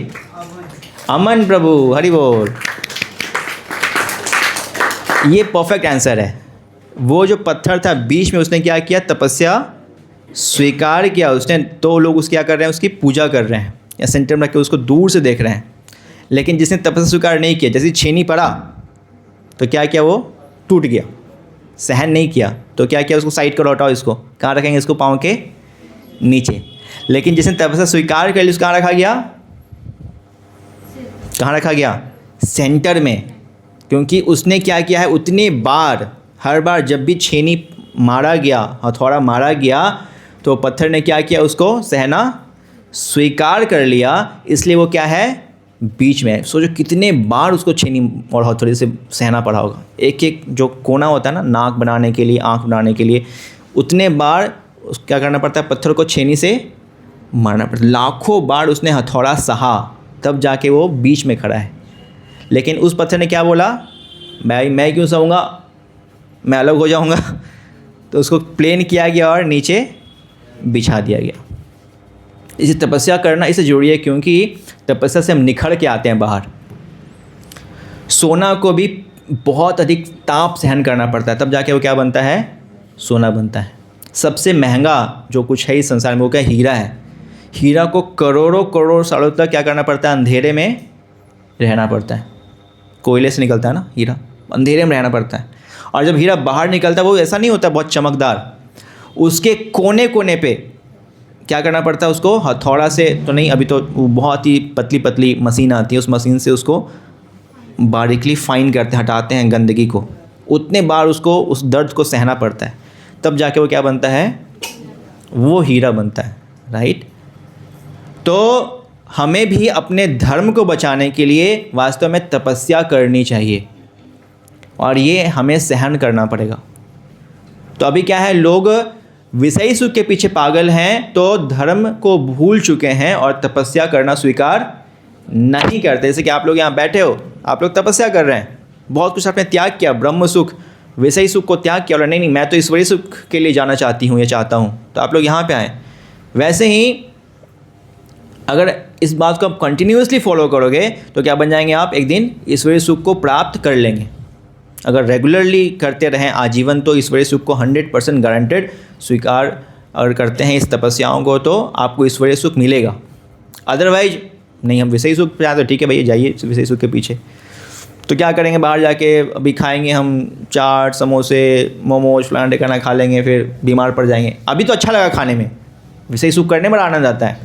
अमन प्रभु, हरि बोल। ये परफेक्ट आंसर है। वो जो पत्थर था बीच में, उसने क्या किया, तपस्या स्वीकार किया उसने। तो लोग उसकी क्या कर रहे हैं, उसकी पूजा कर रहे हैं या सेंटर में रख के उसको दूर से देख रहे हैं। लेकिन जिसने तपस्या स्वीकार नहीं किया, जैसे छेनी पड़ा तो क्या किया, वो टूट गया, सहन नहीं किया, तो क्या किया, उसको साइड करो, हटाओ, इसको कहाँ रखेंगे, इसको पाँव के नीचे। लेकिन जिसने तपस्या स्वीकार कर ली उसको कहाँ रखा गया, कहाँ रखा गया, सेंटर में। क्योंकि उसने क्या किया है, उतनी बार, हर बार जब भी छेनी मारा गया, हथौड़ा मारा गया, तो पत्थर ने क्या किया, उसको सहना स्वीकार कर लिया, इसलिए वो क्या है, बीच में। सोचो कितने बार उसको छेनी और हथौड़े से सहना पड़ा होगा। एक एक जो कोना होता है ना, नाक बनाने के लिए, आँख बनाने के लिए, उतने बार क्या करना पड़ता है, पत्थर को छेनी से मारना पड़ता है। लाखों बार उसने हथौड़ा सहा, तब जाके वो बीच में खड़ा है। लेकिन उस पत्थर ने क्या बोला, मैं क्यों सहूँगा, मैं अलग हो जाऊँगा। तो उसको प्लेन किया गया और नीचे बिछा दिया गया। इसे तपस्या करना इससे जरूरी है, क्योंकि तपस्या से हम निखर के आते हैं बाहर। सोना को भी बहुत अधिक ताप सहन करना पड़ता है, तब जाके वो क्या बनता है, सोना बनता है। सबसे महंगा जो कुछ है इस संसार में वो क्या, हीरा है। हीरा को करोड़ों करोड़ सालों तक क्या करना पड़ता है, अंधेरे में रहना पड़ता है। कोयले से निकलता है ना हीरा, अंधेरे में रहना पड़ता है। और जब हीरा बाहर निकलता है वो ऐसा नहीं होता बहुत चमकदार, उसके कोने कोने पे क्या करना पड़ता है, उसको हथौड़ा से तो नहीं, अभी तो बहुत ही पतली पतली मशीन आती है, उस मशीन से उसको बारीकली फाइन करते, हटाते हैं गंदगी को। उतने बार उसको उस दर्द को सहना पड़ता है, तब जाके वो क्या बनता है, वो हीरा बनता है, राइट। तो हमें भी अपने धर्म को बचाने के लिए वास्तव में तपस्या करनी चाहिए, और ये हमें सहन करना पड़ेगा। तो अभी क्या है, लोग विषयी सुख के पीछे पागल हैं, तो धर्म को भूल चुके हैं और तपस्या करना स्वीकार नहीं करते। जैसे कि आप लोग यहाँ बैठे हो, आप लोग तपस्या कर रहे हैं, बहुत कुछ आपने त्याग किया, ब्रह्म सुख, विषयी सुख को त्याग किया, और नहीं मैं तो ईश्वरीय सुख के लिए जाना चाहती हूँ या चाहता हूँ, तो आप लोग यहाँ पे आए। वैसे ही अगर इस बात को आप कंटिन्यूसली फॉलो करोगे तो क्या बन जाएंगे आप, एक दिन ईश्वरीय सुख को प्राप्त कर लेंगे। अगर रेगुलरली करते रहें आजीवन, तो ईश्वरीय सुख को 100% गारंटेड स्वीकार अगर करते हैं इस तपस्याओं को, तो आपको ईश्वरीय सुख मिलेगा। अदरवाइज नहीं, हम विषयी सुख पे आए तो ठीक है भैया, जाइए विषयी सुख के पीछे। तो क्या करेंगे, बाहर जाके अभी खाएंगे हम चाट, समोसे, मोमोज, फलाना ढिकाना खा लेंगे, फिर बीमार पड़ जाएंगे। अभी तो अच्छा लगा खाने में, विषयी सुख करने में बड़ा आनंद आता है,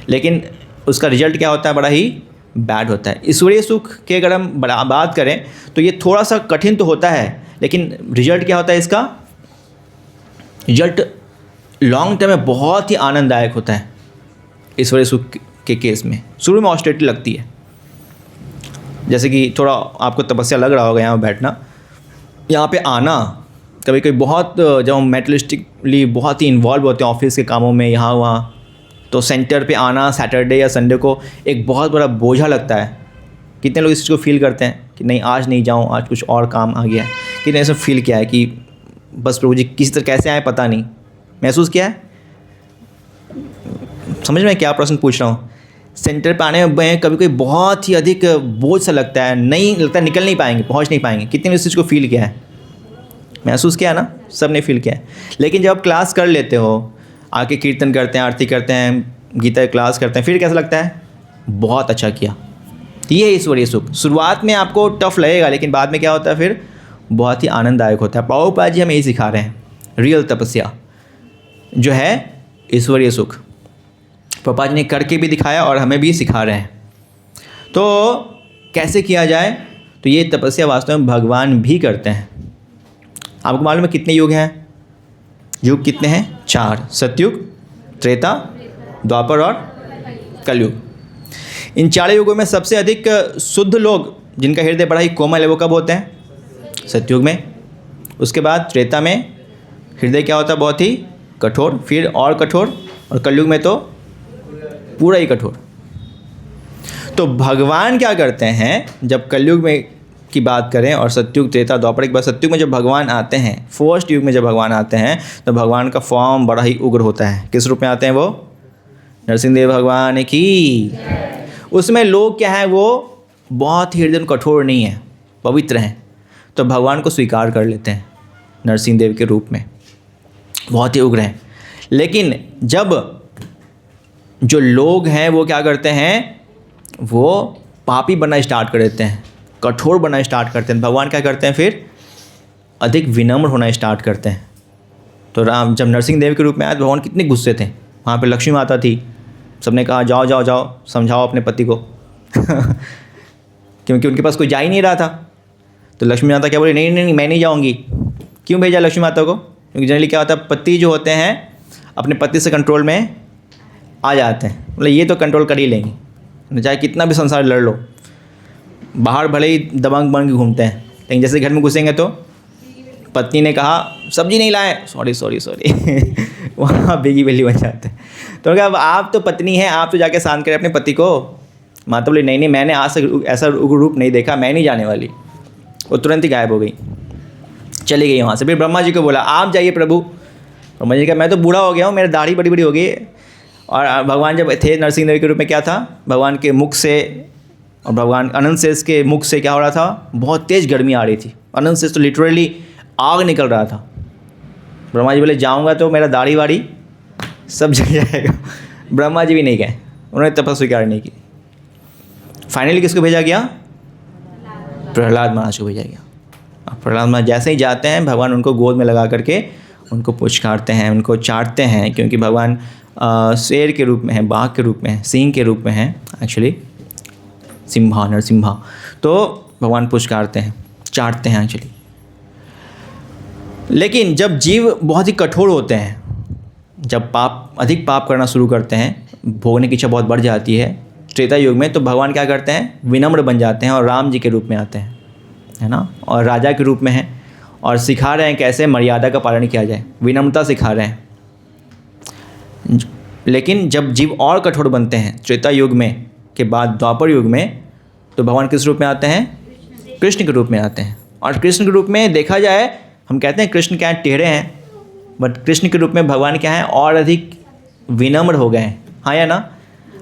लेकिन उसका रिजल्ट क्या होता है, बड़ा ही बैड होता है। ईश्वरीय सुख की अगर हम बात करें तो ये थोड़ा सा कठिन तो होता है, लेकिन रिजल्ट क्या होता है इसका, रिजल्ट लॉन्ग टर्म में बहुत ही आनंददायक होता है। ईश्वरीय सुख के केस में शुरू में ऑस्टेरिटी लगती है, जैसे कि थोड़ा आपको तपस्या लग रहा होगा यहाँ बैठना, यहाँ पे आना कभी कभी बहुत जब हम मेटलिस्टिकली बहुत ही इन्वॉल्व होते हैं ऑफिस के कामों में यहाँ वहाँ, तो सेंटर पे आना सैटरडे या संडे को एक बहुत बड़ा बोझा लगता है। कितने लोग इस चीज़ को फील करते हैं कि नहीं आज नहीं जाऊँ, आज कुछ और काम आ गया है। कितने ऐसा फील किया है कि बस प्रभु जी किसी तरह कैसे आए पता नहीं, महसूस किया है? समझ में क्या प्रश्न पूछ रहा हूँ? सेंटर पे आने में कभी कोई बहुत ही अधिक बोझ सा लगता है, नहीं लगता निकल नहीं पाएंगे, पहुँच नहीं पाएंगे। कितने ने इस चीज़ को फील किया है? महसूस किया ना, सब ने फील किया है। लेकिन जब आप क्लास कर लेते हो, आके कीर्तन करते हैं, आरती करते हैं, गीता की क्लास करते हैं, फिर कैसा लगता है? बहुत अच्छा किया। ये है ईश्वरीय सुख। शुरुआत में आपको टफ लगेगा, लेकिन बाद में क्या होता है फिर? बहुत ही आनंददायक होता है। प्रभुपाद जी हमें यही सिखा रहे हैं, रियल तपस्या जो है ईश्वरीय सुख। प्रभुपाद जी ने करके भी दिखाया और हमें भी सिखा रहे हैं। तो कैसे किया जाए? तो ये तपस्या वास्तव में भगवान भी करते हैं। आपको मालूम है कितने युग हैं? युग कितने हैं? 4, सतयुग, त्रेता, द्वापर और कलयुग। इन 4 युगों में सबसे अधिक शुद्ध लोग जिनका हृदय बड़ा ही कोमल है वो कब होते हैं? सतयुग में। उसके बाद त्रेता में हृदय क्या होता है? बहुत ही कठोर, फिर और कठोर, और कलयुग में तो पूरा ही कठोर। तो भगवान क्या करते हैं, जब कलयुग में की बात करें और सतयुग, त्रेता, द्वापर के बाद सतयुग में जब भगवान आते हैं, फर्स्ट युग में जब भगवान आते हैं, तो भगवान का फॉर्म बड़ा ही उग्र होता है। किस रूप में आते हैं वो? नरसिंहदेव भगवान की। उसमें लोग क्या है, वो बहुत ही हृदय कठोर नहीं है, पवित्र हैं, तो भगवान को स्वीकार कर लेते हैं नरसिंहदेव के रूप में, बहुत ही उग्र हैं। लेकिन जब जो लोग हैं वो क्या करते हैं, वो पापी बनना स्टार्ट कर देते हैं, कठोर बनना स्टार्ट करते हैं। भगवान क्या करते हैं फिर? अधिक विनम्र होना स्टार्ट करते हैं। तो राम जब नरसिंहदेव के रूप में आए तो भगवान कितने गुस्से थे। वहाँ पे लक्ष्मी माता थी, सबने कहा जाओ जाओ जाओ समझाओ अपने पति को क्योंकि उनके पास कोई जा ही नहीं रहा था। तो लक्ष्मी माता क्या बोली? नहीं नहीं नहीं, मैं नहीं जाऊँगी। क्यों भेजा लक्ष्मी माता को? क्योंकि जनरली क्या होता है, पति जो होते हैं अपने पति से कंट्रोल में आ जाते हैं, मतलब ये तो कंट्रोल कर ही लेंगे, चाहे कितना भी संसार लड़ लो। बाहर भले ही दबंग बन के घूमते हैं, लेकिन जैसे घर में घुसेंगे तो पत्नी ने कहा सब्जी नहीं लाए, सॉरी वहाँ बेगी बेली बन जाते हैं। तो क्या अब आप तो पत्नी हैं, आप तो जाके शांत करें अपने पति को। माता बोली नहीं नहीं, मैंने आज तक ऐसा उग्र रूप नहीं देखा, मैं नहीं जाने वाली। वो तुरंत ही गायब हो गई, चली गई वहाँ से। फिर ब्रह्मा जी को बोला आप जाइए प्रभु। ब्रह्मा जी कहा मैं तो बूढ़ा हो गया हूँ, मेरी दाढ़ी बड़ी बड़ी हो गई। और भगवान जब थे नरसिंहदेव के रूप में क्या था, भगवान के मुख से और भगवान अनंत शेष के मुख से क्या हो रहा था, बहुत तेज़ गर्मी आ रही थी। अनंत शेष तो लिटरली आग निकल रहा था। ब्रह्मा जी बोले जाऊँगा तो मेरा दाढ़ी वाड़ी सब जल जाएगा। ब्रह्मा जी भी नहीं गए, उन्होंने तपस्या स्वीकार नहीं की। फाइनली किसको भेजा गया? प्रहलाद महाराज को भेजा गया। अब प्रहलाद महाराज जैसे ही जाते हैं, भगवान उनको गोद में लगा करके उनको पुचकारते हैं, उनको चाटते हैं, क्योंकि भगवान शेर के रूप में है, बाघ के रूप में है, सिंह के रूप में है, एक्चुअली सिम्हा, नरसिम्हा। तो भगवान पुचकारते हैं, चाटते हैं एक्चुअली। लेकिन जब जीव बहुत ही कठोर होते हैं, जब अधिक पाप करना शुरू करते हैं, भोगने की इच्छा बहुत बढ़ जाती है त्रेता युग में, तो भगवान क्या करते हैं, विनम्र बन जाते हैं और राम जी के रूप में आते हैं, है ना, और राजा के रूप में हैं और सिखा रहे हैं कैसे मर्यादा का पालन किया जाए, विनम्रता सिखा रहे हैं। लेकिन जब जीव और कठोर बनते हैं त्रेता युग में के बाद द्वापर युग में, तो भगवान किस रूप में आते हैं? कृष्ण के रूप में आते हैं। और कृष्ण के रूप में देखा जाए, हम कहते हैं कृष्ण क्या है, टेढ़े हैं, बट कृष्ण के रूप में भगवान क्या है, और अधिक विनम्र हो गए हैं। हाँ या ना?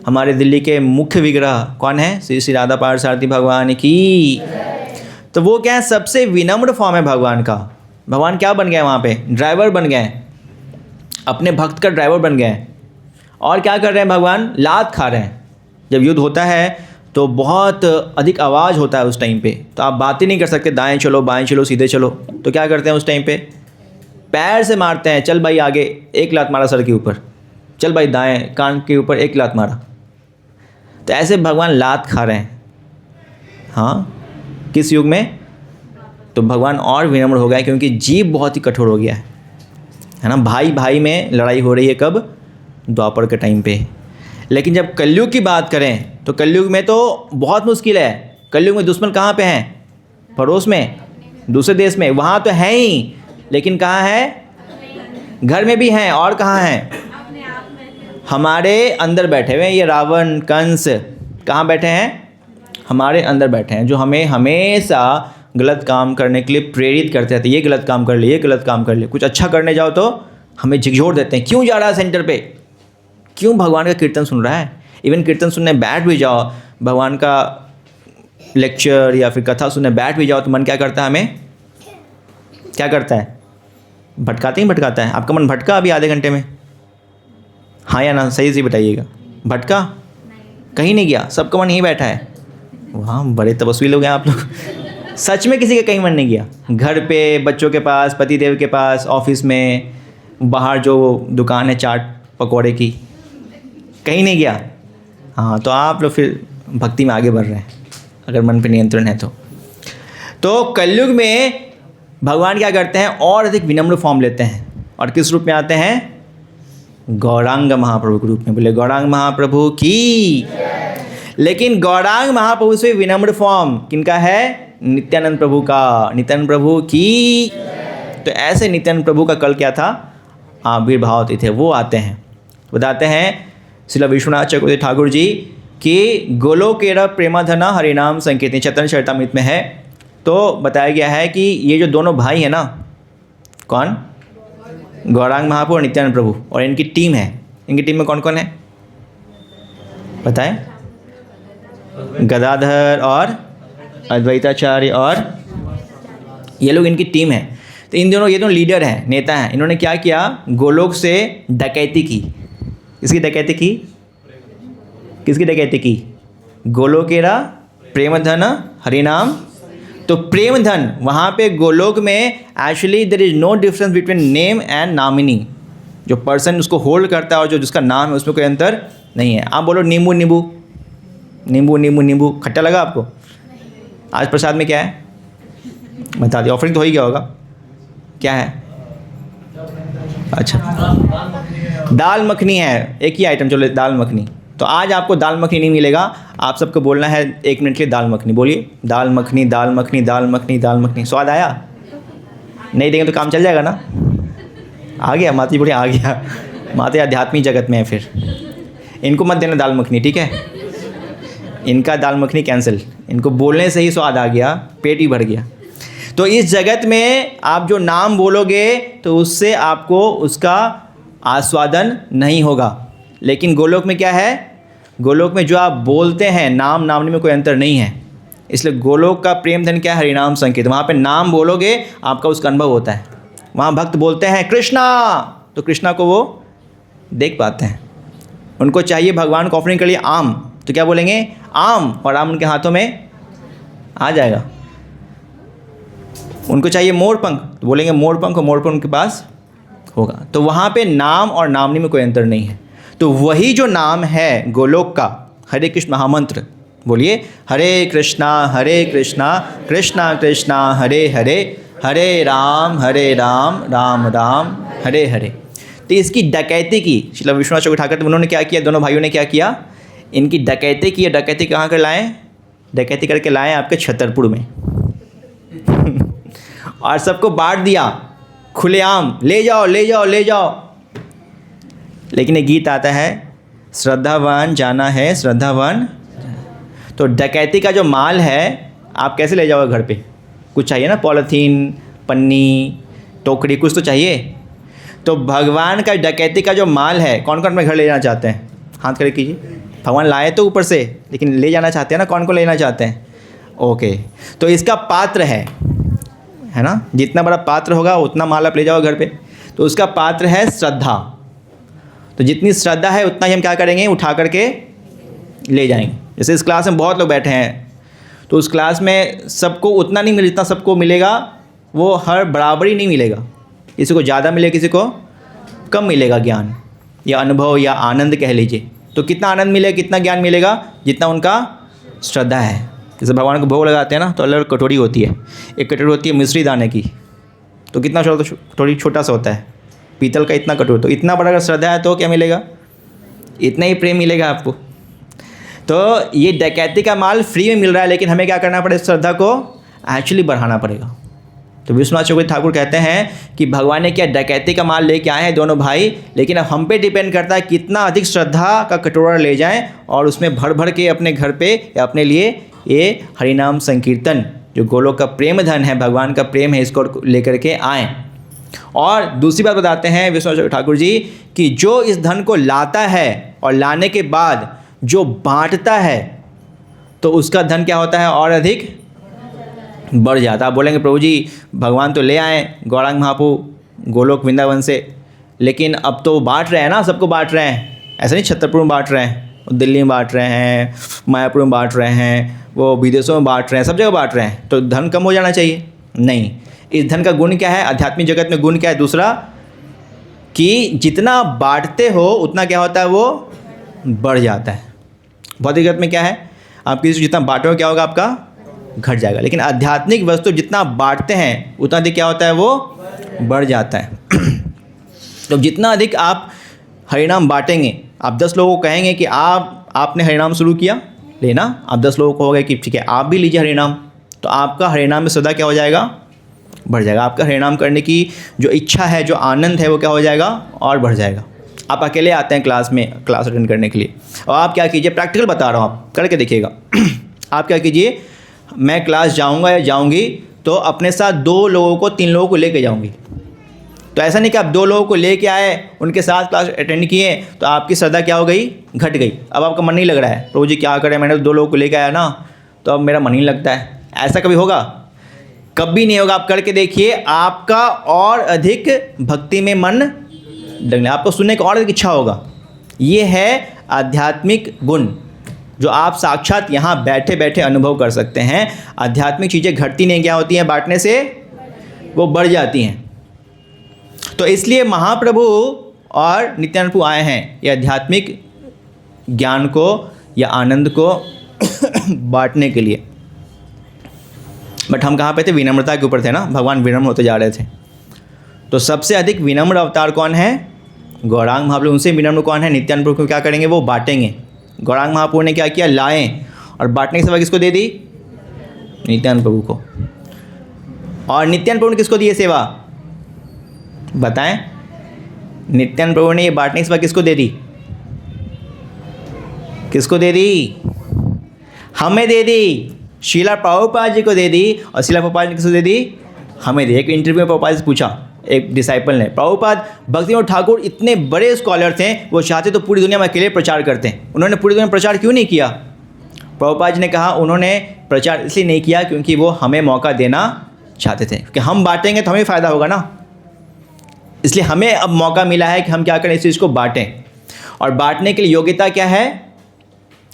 हमारे दिल्ली के मुख्य विग्रह कौन है? श्री श्री राधा पार्थसारथी भगवान की। तो वो क्या है, सबसे विनम्र फॉर्म है भगवान का। भगवान क्या बन गए वहाँ पे? ड्राइवर बन गए, अपने भक्त का ड्राइवर बन गए। और क्या कर रहे हैं भगवान? लात खा रहे हैं। जब युद्ध होता है तो बहुत अधिक आवाज़ होता है उस टाइम पे, तो आप बात ही नहीं कर सकते, दाएं चलो बाएं चलो सीधे चलो। तो क्या करते हैं उस टाइम पे? पैर से मारते हैं, चल भाई आगे, एक लात मारा सर के ऊपर, चल भाई दाएं कान के ऊपर एक लात मारा। तो ऐसे भगवान लात खा रहे हैं। हाँ, किस युग में? तो भगवान और विनम्र हो गया, क्योंकि जीव बहुत ही कठोर हो गया है ना। भाई भाई में लड़ाई हो रही है, कब? द्वापर के टाइम पे। लेकिन जब कलयुग की बात करें, तो कलयुग में तो बहुत मुश्किल है। कलयुग में दुश्मन कहाँ पे हैं? पड़ोस में, दूसरे देश में, वहाँ तो है ही, लेकिन कहाँ है? घर में भी हैं और कहाँ हैं? हमारे अंदर बैठे हुए हैं। ये रावण कंस कहाँ बैठे हैं? हमारे अंदर बैठे हैं, जो हमें हमेशा गलत काम करने के लिए प्रेरित करते रहते हैं। ये गलत काम कर ले, ये गलत काम कर ले। कुछ अच्छा करने जाओ तो हमें झिकझोर देते हैं, क्यों जा रहा है सेंटर पे, क्यों भगवान का कीर्तन सुन रहा है। इवन कीर्तन सुनने बैठ भी जाओ, भगवान का लेक्चर या फिर कथा सुनने बैठ भी जाओ तो मन क्या करता है? हमें क्या करता है? भटकाते ही भटकाता है। आपका मन भटका अभी आधे घंटे में? हाँ या ना, सही से बताइएगा। भटका? कहीं नहीं गया, सबका मन यहीं बैठा है। वाह, बड़े तपस्वी लोग हैं आप लोग। सच में किसी का कहीं मन नहीं गया? घर पे, बच्चों के पास, पति देव के पास, ऑफिस में, बाहर जो दुकान है चाट पकौड़े की, कहीं नहीं गया? हाँ, तो आप लोग फिर भक्ति में आगे बढ़ रहे हैं, अगर मन पे नियंत्रण है तो कलयुग में भगवान क्या करते हैं? और अधिक विनम्र फॉर्म लेते हैं। और किस रूप में आते हैं? गौरांग महाप्रभु के रूप में। बोले गौरांग महाप्रभु की। लेकिन गौरांग महाप्रभु से विनम्र फॉर्म किनका है? नित्यानंद प्रभु का। नित्यानंद प्रभु की। तो ऐसे नित्यानंद प्रभु का कल क्या था? आविर्भाव थे, वो आते हैं। बताते हैं श्रील विश्वनाथ चक्रवर्ती ठाकुर जी कि गोलोकेर प्रेमाधना हरिनाम संकीर्तन, चैतन्य चरितामृत में है। तो बताया गया है कि ये जो दोनों भाई हैं ना, कौन? गौरांग महाप्रभु और नित्यानंद प्रभु, और इनकी टीम है। इनकी टीम में कौन कौन है बताएं? गदाधर और अद्वैताचार्य, और ये लोग इनकी टीम है। तो इन दोनों, ये दोनों लीडर हैं, नेता हैं। इन्होंने क्या किया? गोलोक से डकैती की। किसकी डकैती की? किसकी डकैती की? गोलोकेरा प्रेमधन हरिनाम। तो प्रेमधन, वहाँ पे गोलोक में actually there is no difference between name and नामिनी। जो पर्सन उसको होल्ड करता है और जो जिसका नाम है उसमें कोई अंतर नहीं है। आप बोलो नींबू नींबू, नींबू नींबू नींबू, खट्टा लगा आपको? आज प्रसाद में क्या है बता दिए। ऑफरिंग तो हो ही गया होगा। क्या है? अच्छा, दाल मखनी है। एक ही आइटम, चलो दाल मखनी। तो आज आपको दाल मखनी नहीं मिलेगा। आप सबको बोलना है 1 मिनट के लिए दाल मखनी। बोलिए दाल मखनी, दाल मखनी, दाल मखनी, दाल मखनी। स्वाद आया? नहीं देंगे तो काम चल जाएगा ना। आ गया माता जी, बोलिए आ गया। माता आध्यात्मिक जगत में है, फिर इनको मत देना दाल मखनी, ठीक है? इनका दाल मखनी कैंसिल। इनको बोलने से ही स्वाद आ गया, पेट ही भर गया। तो इस जगत में आप जो नाम बोलोगे तो उससे आपको उसका आस्वादन नहीं होगा। लेकिन गोलोक में क्या है? गोलोक में जो आप बोलते हैं, नाम नामने में कोई अंतर नहीं है। इसलिए गोलोक का प्रेम धन क्या है? हरिनाम संकेत। वहाँ पे नाम बोलोगे आपका उसका अनुभव होता है। वहाँ भक्त बोलते हैं कृष्णा, तो कृष्णा को वो देख पाते हैं। उनको चाहिए भगवान को ऑफरिंग के लिए आम, तो क्या बोलेंगे? आम, और आम उनके हाथों में आ जाएगा। उनको चाहिए मोरपंख, तो बोलेंगे मोरपंख, और मोरपंख उनके पास होगा। तो वहाँ पे नाम और नामनी में कोई अंतर नहीं है। तो वही जो नाम है गोलोक का, हरे कृष्ण महामंत्र, बोलिए हरे कृष्णा कृष्णा कृष्णा हरे हरे, हरे राम राम राम हरे हरे। तो इसकी डकैती की श्रील विश्वनाथ चक्रवर्ती ठाकुर, तो उन्होंने क्या किया? दोनों भाइयों ने क्या किया? इनकी डकैती की। डकैती कहाँ कर लाएँ? डकैती करके लाएँ आपके छतरपुर में। और सबको बांट दिया खुलेआम, ले जाओ ले जाओ ले जाओ। लेकिन एक गीत आता है, श्रद्धावान जाना है श्रद्धावान। तो डकैती का जो माल है आप कैसे ले जाओगे घर पे? कुछ चाहिए ना, पॉलीथीन, पन्नी, टोकरी, कुछ तो चाहिए। तो भगवान का डकैती का जो माल है, कौन कौन अपने घर ले जाना चाहते हैं? हाथ खड़े कीजिए। भगवान लाए तो ऊपर से, लेकिन ले जाना चाहते हैं ना? कौन को लेना चाहते हैं? ओके, तो इसका पात्र है ना? जितना बड़ा पात्र होगा उतना माल आप ले जाओ घर पे। तो उसका पात्र है श्रद्धा। तो जितनी श्रद्धा है उतना ही हम क्या करेंगे? उठा करके ले जाएंगे। जैसे इस क्लास में बहुत लोग बैठे हैं, तो उस क्लास में सबको उतना नहीं मिले जितना सबको मिलेगा, वो हर बराबरी नहीं मिलेगा। किसी को ज़्यादा मिले, किसी को कम मिलेगा ज्ञान या अनुभव या आनंद कह लीजिए। तो कितना आनंद मिलेगा, कितना ज्ञान मिलेगा? जितना उनका श्रद्धा है। जैसे भगवान को भोग लगाते हैं ना, तो अलग कटोरी होती है। एक कटोरी होती है मिश्री दाने की, तो कितना छोटा, कटोरी छोटा सा होता है, पीतल का इतना कटोरी। तो इतना बड़ा अगर श्रद्धा है तो क्या मिलेगा? इतना ही प्रेम मिलेगा आपको। तो ये डकैती का माल फ्री में मिल रहा है, लेकिन हमें क्या करना पड़ेगा? श्रद्धा को एक्चुअली बढ़ाना पड़ेगा। तो विश्वनाथ चक्रवर्ती ठाकुर कहते हैं कि भगवान ने क्या डकैती का माल लेके आए हैं दोनों भाई, लेकिन अब हम पे डिपेंड करता है कितना अधिक श्रद्धा का कटोरा ले जाएं और उसमें भर भर के अपने घर पे या अपने लिए ये हरिनाम संकीर्तन जो गोलोक का प्रेम धन है, भगवान का प्रेम है, इसको लेकर के आएँ। और दूसरी बात बताते हैं विश्वनाथ चक्रवर्ती ठाकुर जी कि जो इस धन को लाता है और लाने के बाद जो बांटता है तो उसका धन क्या होता है, और अधिक बढ़ जाता है। आप बोलेंगे प्रभु जी भगवान तो ले आए गौरांग महाप्रभु गोलोक वृंदावन से, लेकिन अब तो बांट रहे हैं ना, सबको बांट रहे हैं। ऐसा नहीं छतरपुर में बांट रहे हैं, दिल्ली में बांट रहे हैं, मायापुर में बांट रहे हैं, वो विदेशों में बांट रहे हैं, सब जगह बांट रहे हैं, तो धन कम हो जाना चाहिए? नहीं। इस धन का गुण क्या है, आध्यात्मिक जगत में गुण क्या है दूसरा, कि जितना बांटते हो उतना क्या होता है, वो बढ़ जाता है। भौतिक जगत में क्या है, आप किसी से जितना बांटोगे क्या होगा, आपका घट जाएगा, लेकिन आध्यात्मिक वस्तु जितना बांटते हैं उतना अधिक क्या होता है, वो बढ़ जाता है। तो जितना अधिक आप हरिनाम बांटेंगे, आप 10 लोगों को कहेंगे कि आपने हरिनाम शुरू किया लेना, आप 10 लोगों को कहोगे कि ठीक है आप भी लीजिए हरिनाम, तो आपका हरिनाम में सदा क्या हो जाएगा, बढ़ जाएगा। आपका हरिनाम करने की जो इच्छा है, जो आनंद है, वो क्या हो जाएगा, और बढ़ जाएगा। आप अकेले आते हैं क्लास अटेंड करने के लिए, और आप क्या कीजिए, प्रैक्टिकल बता रहा हूँ, आप करके देखिएगा। आप क्या कीजिए, मैं क्लास जाऊँगा या जाऊँगी तो अपने साथ 2 लोगों को 3 लोगों को लेके जाऊँगी। तो ऐसा नहीं कि आप 2 लोगों को लेके आए, उनके साथ क्लास अटेंड किए तो आपकी श्रद्धा क्या हो गई, घट गई। अब आपका मन नहीं लग रहा है, प्रभु जी क्या करें, मैंने 2 लोगों को लेके आया ना, तो अब मेरा मन नहीं लगता है। ऐसा कभी होगा? कभी नहीं होगा। आप करके देखिए, आपका और अधिक भक्ति में मन लगने, आपको सुनने का और अधिक इच्छा होगा। ये है आध्यात्मिक गुण जो आप साक्षात यहाँ बैठे बैठे अनुभव कर सकते हैं। आध्यात्मिक चीज़ें घटती नहीं, क्या होती हैं, बांटने से वो बढ़ जाती हैं। तो इसलिए महाप्रभु और नित्यानंद प्रभु आए हैं ये आध्यात्मिक ज्ञान को या आनंद को बांटने के लिए। बट हम कहाँ पे थे, विनम्रता के ऊपर थे ना, भगवान विनम्र होते जा रहे थे। तो सबसे अधिक विनम्र अवतार कौन है, गौरांग महाप्रभु। उनसे विनम्र कौन है, नित्यानंद प्रभु को क्या करेंगे, वो बांटेंगे। गौरांग महाप्रभु ने क्या किया, लाएं, और बांटने की सेवा किसको दे दी, नित्यानंद प्रभु को। और नित्यानंद प्रभु ने किसको दी ये सेवा, बताएं? नित्यानंद प्रभु ने ये बांटने की सेवा किसको दे दी, किसको दे दी, हमें दे दी। शीला प्रभुपाद जी को दे दी, और शीला प्रभुपाद जी किसको दे दी, हमें दे। एक इंटरव्यू में प्रभुपाद से पूछा एक डिसाइपल ने, प्रभुपाद भक्तिविनोद ठाकुर इतने बड़े स्कॉलर थे, वो चाहते तो पूरी दुनिया में अकेले प्रचार करते हैं, उन्होंने पूरी दुनिया में प्रचार क्यों नहीं किया? प्रभुपाद जी ने कहा उन्होंने प्रचार इसलिए नहीं किया क्योंकि वो हमें मौका देना चाहते थे, क्योंकि हम बांटेंगे तो हमें फ़ायदा होगा ना, इसलिए हमें अब मौका मिला है कि हम क्या करें, इस चीज़ को बांटें। और बांटने के लिए योग्यता क्या है,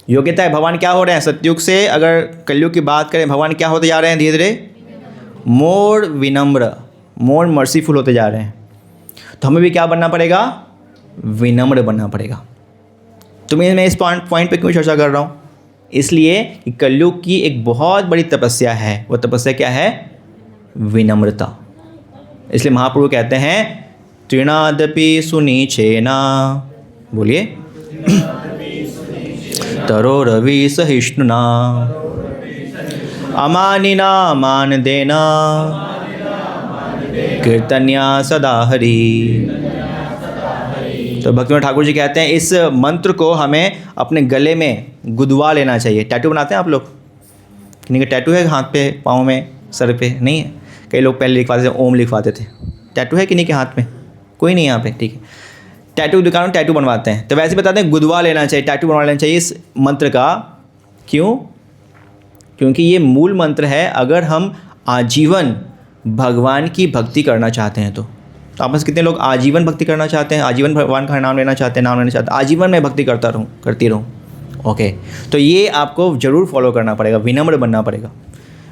योग्यता है भगवान क्या हो रहे हैं, सतयुग से अगर कलयुग की बात करें, भगवान क्या होते जा रहे हैं, धीरे धीरे मोर विनम्र, मोर मर्सीफुल होते जा रहे हैं। तो हमें भी क्या बनना पड़ेगा, विनम्र बनना पड़ेगा। तो मैं इस पॉइंट पे क्यों चर्चा कर रहा हूँ, इसलिए कि कलयुग की एक बहुत बड़ी तपस्या है। वो तपस्या क्या है, विनम्रता। इसलिए महाप्रभु कहते हैं तृणादपि सुनीचेना, बोलिए, तरो रवि सहिष्णुना, अमानिना मान देना, कीर्तन्या सदा हरि। तो भक्तिविनोद ठाकुर जी कहते हैं इस मंत्र को हमें अपने गले में गुदवा लेना चाहिए। टैटू बनाते हैं आप लोग, किन्हीं का टैटू है हाथ पे, पाँव में, सर पे? नहीं है। कई लोग पहले लिखवाते थे, ओम लिखवाते थे। टैटू है किन्हीं के हाथ में? कोई नहीं यहाँ पे, ठीक है। टैटू दुकान में टैटू बनवाते हैं, तो वैसे बताते हैं गुदवा लेना चाहिए, टैटू बनवा लेना चाहिए इस मंत्र का। क्यों? क्योंकि ये मूल मंत्र है। अगर हम आजीवन भगवान की भक्ति करना चाहते हैं तो आप में से कितने लोग आजीवन भक्ति करना चाहते हैं, आजीवन भगवान का नाम लेना चाहते हैं, नाम लेना चाहते हैं, आजीवन में भक्ति करती रहूँ? ओके, तो ये आपको ज़रूर फॉलो करना पड़ेगा, विनम्र बनना पड़ेगा।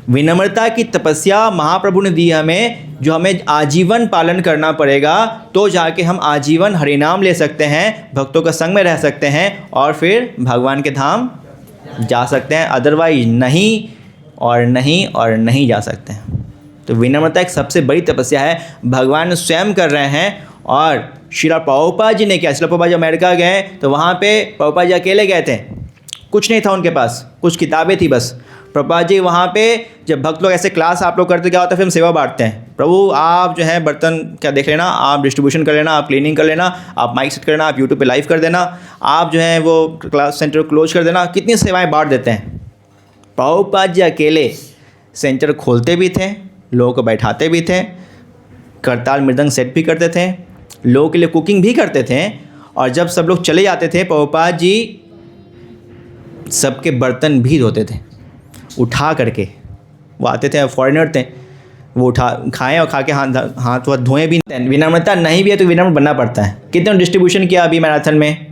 विनम्रता की तपस्या महाप्रभु ने दी हमें, जो हमें आजीवन पालन करना पड़ेगा, तो जाके हम आजीवन हरिनाम ले सकते हैं, भक्तों का संग में रह सकते हैं, और फिर भगवान के धाम जा सकते हैं। अदरवाइज नहीं और नहीं और नहीं जा सकते हैं। तो विनम्रता एक सबसे बड़ी तपस्या है, भगवान स्वयं कर रहे हैं। और श्रीला प्रभुपाद जी ने क्या, श्रीला प्रभुपाद जी अमेरिका गए तो वहाँ पे प्रभुपाद जी अकेले गए थे, कुछ नहीं था उनके पास, कुछ किताबें थी बस। प्रभुपाद जी वहाँ पे जब भक्त लोग ऐसे क्लास आप लोग करते क्या होता है, फिर हम सेवा बांटते हैं। प्रभु आप जो है बर्तन क्या देख लेना, आप डिस्ट्रीब्यूशन कर लेना, आप क्लीनिंग कर लेना, आप माइक सेट कर लेना, आप यूट्यूब पे लाइव कर देना, आप जो है वो क्लास सेंटर क्लोज कर देना। कितनी सेवाएं बांट देते हैं। प्रभुपाद जी अकेले सेंटर खोलते भी थे, लोगों को बैठाते भी थे, करताल मृदंग सेट भी करते थे, लोगों के लिए कुकिंग भी करते थे। और जब सब लोग चले जाते थे प्रभुपाद जी सबके बर्तन भी धोते थे उठा करके। वो आते थे, फॉरेनर थे, वो उठा खाएं और खा के हाथ धोएं भी। विनम्रता नहीं भी है तो विनम्र बनना पड़ता है। कितने डिस्ट्रीब्यूशन किया अभी मैराथन में,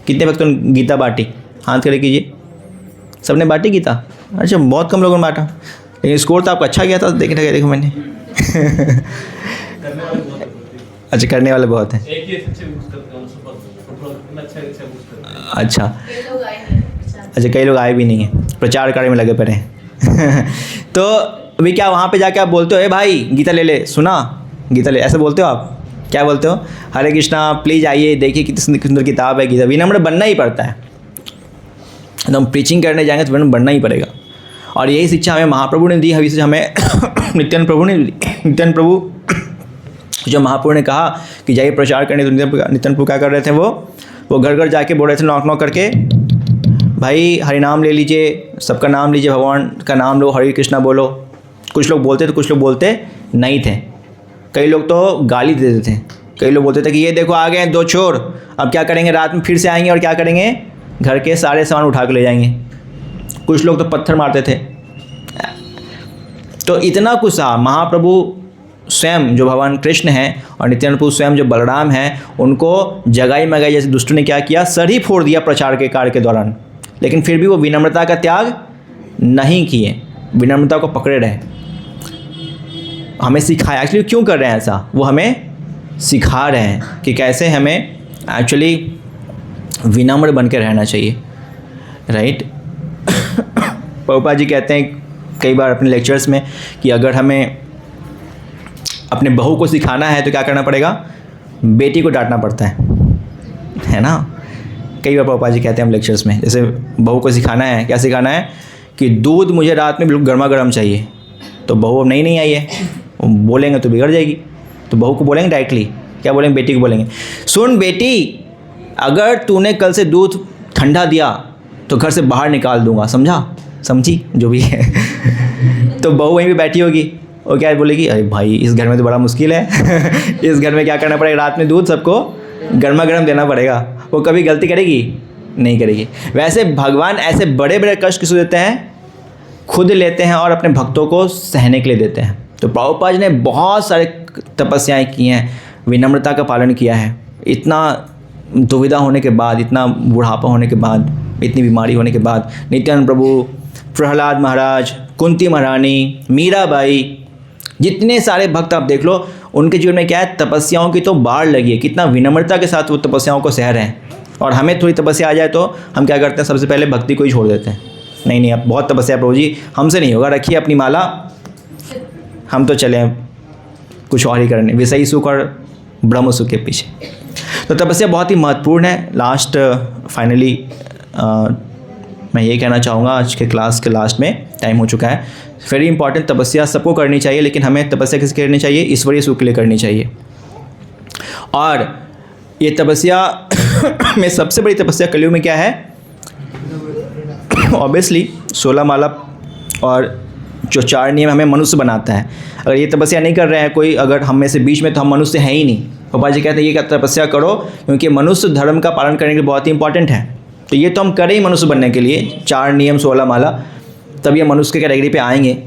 कितने भक्तों ने गीता बांटी, हाथ खड़े कीजिए। सबने बांटी गीता? अच्छा, बहुत कम लोगों ने बांटा, लेकिन स्कोर तो आपका अच्छा गया था। देखो मैंने अच्छा, करने वाले बहुत हैं। अच्छा, कई लोग आए भी नहीं हैं, प्रचार कार्य में लगे पड़े हैं तो अभी क्या वहाँ पे जाके आप बोलते हो, ए भाई गीता ले ले, सुना गीता ले, ऐसे बोलते हो आप? क्या बोलते हो? हरे कृष्णा प्लीज़ आइए देखिए कितनी सुंदर किताब है गीता। विनम्र बनना ही पड़ता है। तो हम प्रीचिंग करने जाएंगे तो विनम्र बनना ही पड़ेगा। और यही शिक्षा हमें महाप्रभु ने दी, अभी से हमें नित्यानंद प्रभु ने, नित्यानंद प्रभु जो महाप्रभु ने कहा कि जाइए प्रचार करने, तो नित्यानंद प्रभु क्या कर रहे थे, वो घर घर जाके बोल रहे थे, नॉक करके, भाई हरि नाम ले लीजिए, सबका नाम लीजिए, भगवान का नाम लो, हरे कृष्णा बोलो। कुछ लोग बोलते थे, कुछ लोग बोलते नहीं थे। कई लोग तो गाली देते थे, कई लोग बोलते थे कि ये देखो आ गए 2 चोर, अब क्या करेंगे, रात में फिर से आएंगे और क्या करेंगे, घर के सारे सामान उठा के ले जाएंगे। कुछ लोग तो पत्थर मारते थे। तो इतना कुछ था। महाप्रभु स्वयं जो भगवान कृष्ण हैं और नित्यानंद प्रभु स्वयं जो बलराम हैं, उनको जगाई मगाई जैसे दुष्टों ने क्या किया, सर ही फोड़ दिया प्रचार के कार्य के दौरान। लेकिन फिर भी वो विनम्रता का त्याग नहीं किए, विनम्रता को पकड़े रहे। हमें सिखाया, एक्चुअली क्यों कर रहे हैं ऐसा, वो हमें सिखा रहे हैं कि कैसे हमें एक्चुअली विनम्र बन के रहना चाहिए, राइट। प्रभुपाद जी कहते हैं कई बार अपने लेक्चर्स में कि अगर हमें अपने बहू को सिखाना है तो क्या करना पड़ेगा, बेटी को डांटना पड़ता है ना। कई बार प्रभुपाद जी कहते हैं हम लेक्चर्स में, जैसे बहू को सिखाना है, क्या सिखाना है कि दूध मुझे रात में बिल्कुल गर्मा गर्म चाहिए, तो बहू अब नहीं आई है, बोलेंगे तो बिगड़ जाएगी। तो बहू को बोलेंगे डायरेक्टली, क्या बोलेंगे, बेटी को बोलेंगे, सुन बेटी, अगर तूने कल से दूध ठंडा दिया तो घर से बाहर निकाल दूंगा, समझा, समझी, जो भी है। तो बहू वहीं पे बैठी होगी और क्या बोलेगी, अरे भाई इस घर में तो बड़ा मुश्किल है इस घर में क्या करना पड़ेगा, रात में दूध सबको गर्मा गर्म देना पड़ेगा। वो कभी गलती करेगी? नहीं करेगी। वैसे भगवान ऐसे बड़े बड़े कष्ट किसको देते हैं, खुद लेते हैं और अपने भक्तों को सहने के लिए देते हैं। तो प्रभुपाद जी ने बहुत सारे तपस्याएं की हैं, विनम्रता का पालन किया है। इतना दुविधा होने के बाद, इतना बुढ़ापा होने के बाद, इतनी बीमारी होने के बाद, नित्यानंद प्रभु, प्रहलाद महाराज, कुंती महारानी, मीराबाई, जितने सारे भक्त आप देख लो, उनके जीवन में क्या है, तपस्याओं की तो बाढ़ लगी है। कितना विनम्रता के साथ वो तपस्याओं को सह रहे हैं। और हमें थोड़ी तपस्या आ जाए तो हम क्या करते हैं, सबसे पहले भक्ति को ही छोड़ देते हैं। नहीं अब बहुत तपस्या प्रभु जी, हमसे नहीं होगा, रखिए अपनी माला, हम तो चले कुछ और ही करने, विषयी सुख और ब्रह्म सुख के पीछे। तो तपस्या बहुत ही महत्वपूर्ण है। लास्ट फाइनली मैं ये कहना चाहूँगा, आज के क्लास के लास्ट में टाइम हो चुका है। वेरी इंपॉर्टेंट, तपस्या सबको करनी चाहिए, लेकिन हमें तपस्या किसके करनी चाहिए, ईश्वरीय सुख के लिए करनी चाहिए। और ये तपस्या में सबसे बड़ी तपस्या कलयुग में क्या है, ऑब्वियसली 16 माला और जो 4 नियम हमें मनुष्य बनाता है। अगर ये तपस्या नहीं कर रहे हैं कोई, अगर हम में से बीच में, तो हम मनुष्य हैं ही नहीं। पापा जी कहते हैं ये क्या तपस्या करो, क्योंकि मनुष्य धर्म का पालन करने के लिए बहुत ही इंपॉर्टेंट है। तो ये तो हम करें ही मनुष्य बनने के लिए, 4 नियम 16 माला, तब ये मनुष्य के कैटेगरी पे आएंगे।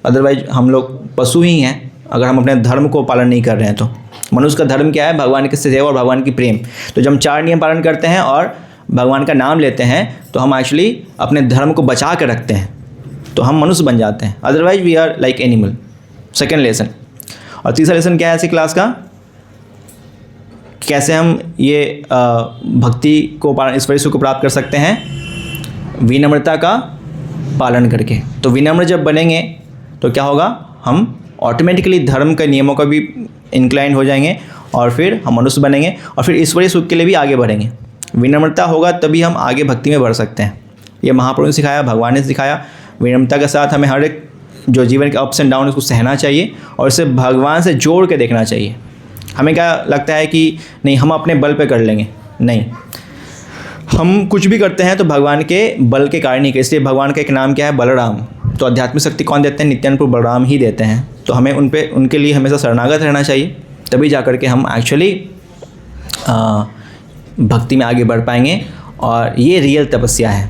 अदरवाइज हम लोग पशु ही हैं अगर हम अपने धर्म को पालन नहीं कर रहे हैं। तो मनुष्य का धर्म क्या है, भगवान की सेवा और भगवान की प्रेम। तो जब हम 4 नियम पालन करते हैं और भगवान का नाम लेते हैं, तो हम एक्चुअली अपने धर्म को बचा कर रखते हैं, तो हम मनुष्य बन जाते हैं। Otherwise we are like animal. Second lesson. और तीसरा लेसन क्या है ऐसी क्लास का, कैसे हम ये भक्ति को, ईश्वरीय सुख को प्राप्त कर सकते हैं, विनम्रता का पालन करके। तो विनम्र जब बनेंगे तो क्या होगा, हम ऑटोमेटिकली धर्म के नियमों का भी इंक्लाइन हो जाएंगे और फिर हम मनुष्य बनेंगे और फिर ईश्वरीय सुख के लिए भी आगे बढ़ेंगे। विनम्रता होगा तभी हम आगे भक्ति में बढ़ सकते हैं। ये महाप्रभु ने सिखाया, भगवान ने सिखाया, विनम्रता के साथ हमें हर एक जो जीवन के अप्स एंड डाउन उसको सहना चाहिए और इसे भगवान से जोड़ के देखना चाहिए। हमें क्या लगता है कि नहीं हम अपने बल पे कर लेंगे, नहीं, हम कुछ भी करते हैं तो भगवान के बल के कारण ही। इसलिए भगवान का एक नाम क्या है, बलराम। तो आध्यात्मिक शक्ति कौन देते हैं, नित्यानंद बलराम ही देते हैं। तो हमें उनके लिए हमेशा शरणागत रहना चाहिए, तभी जा कर के हम एक्चुअली भक्ति में आगे बढ़ पाएंगे। और ये रियल तपस्या है,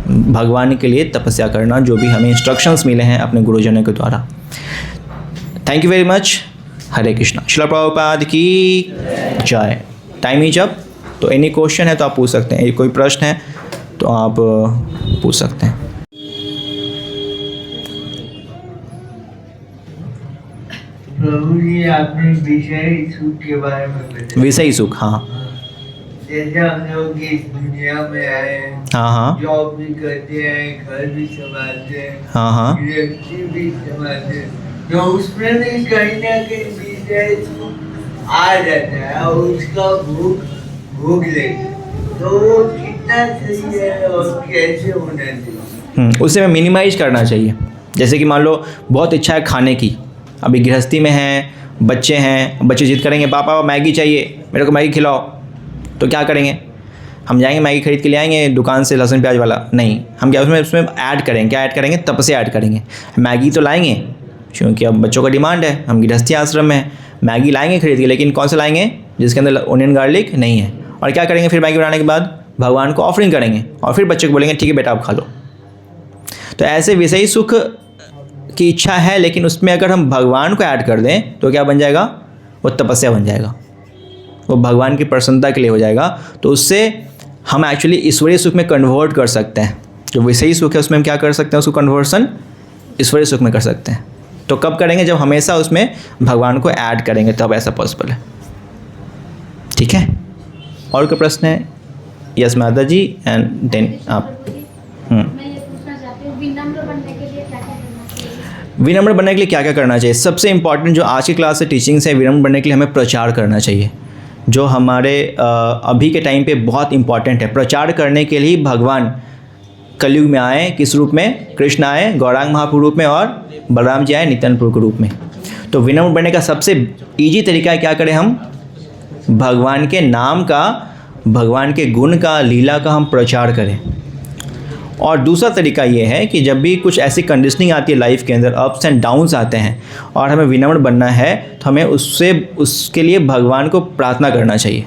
भगवान के लिए तपस्या करना, जो भी हमें इंस्ट्रक्शंस मिले हैं अपने गुरुजनों के द्वारा। Thank you very much. Hare Krishna. Srila Prabhupada की जय। Time is up. तो एनी क्वेश्चन है तो आप पूछ सकते हैं, कोई प्रश्न है तो आप पूछ सकते हैं। प्रभु जी आपने विषय सुख के बारे में बताया। विषयी सुख, हाँ जैसे हम लोग इस दुनिया में आए हैं, हाँ हाँ जॉब भी करते हैं, घर भी संभालते हैं, हाँ हाँ गृहस्थी भी संभालते हैं, तो उसमें भी कहीं ना कहीं विषय सुख आ जाता है और उसका भोग लेते, तो वो कितना सही है और कैसे होना चाहिए? उसे हमें मिनिमाइज करना चाहिए। जैसे कि मान लो बहुत इच्छा है खाने की, अभी गृहस्थी में हैं, बच्चे हैं, बच्चे जिद करेंगे पापा मैगी चाहिए, मेरे को मैगी खिलाओ, तो क्या करेंगे, हम जाएंगे मैगी खरीद के ले आएंगे दुकान से लहसुन प्याज वाला, नहीं, हम क्या उसमें ऐड करेंगे, क्या ऐड करेंगे, तपस्या ऐड करेंगे। मैगी तो लाएंगे क्योंकि अब बच्चों का डिमांड है, हम गृहस्थी आश्रम में हैं, मैगी लाएंगे खरीद के, लेकिन कौन सा लाएंगे जिसके अंदर ओनियन गार्लिक नहीं है। और क्या करेंगे फिर मैगी बनाने के बाद, भगवान को ऑफरिंग करेंगे और फिर बच्चे को बोलेंगे ठीक है बेटा आप खा लो। तो ऐसे विषयी सुख की इच्छा है, लेकिन उसमें अगर हम भगवान को ऐड कर दें तो क्या बन जाएगा, वो तपस्या बन जाएगा, वो भगवान की प्रसन्नता के लिए हो जाएगा। तो उससे हम एक्चुअली ईश्वरीय सुख में कन्वर्ट कर सकते हैं। जो विषयी सुख है उसमें हम क्या कर सकते हैं, उसको कन्वर्सन ईश्वरीय सुख में कर सकते हैं। तो कब करेंगे, जब हमेशा उसमें भगवान को ऐड करेंगे तब ऐसा पॉसिबल है। ठीक है, और कोई प्रश्न है? यस माता जी, एंड देन आप। मैं ये पूछना चाहती हूँ, विनम्र बनने के लिए क्या क्या करना चाहिए? विनम्र बनने के लिए क्या क्या करना चाहिए? सबसे इंपॉर्टेंट जो आज की क्लास से टीचिंग्स है, विनम्र बनने के लिए हमें प्रचार करना चाहिए, जो हमारे अभी के टाइम पे बहुत इंपॉर्टेंट है। प्रचार करने के लिए भगवान कलयुग में आए, किस रूप में, कृष्ण आए गौरांग महाप्रभु रूप में और बलराम जी आए नित्यानंद प्रभु के रूप में। तो विनम्र बनने का सबसे ईजी तरीका है, क्या करें हम, भगवान के नाम का, भगवान के गुण का, लीला का हम प्रचार करें। और दूसरा तरीका ये है कि जब भी कुछ ऐसी कंडीशनिंग आती है लाइफ के अंदर, अप्स एंड डाउन्स आते हैं और हमें विनम्र बनना है, तो हमें उसके लिए भगवान को प्रार्थना करना चाहिए।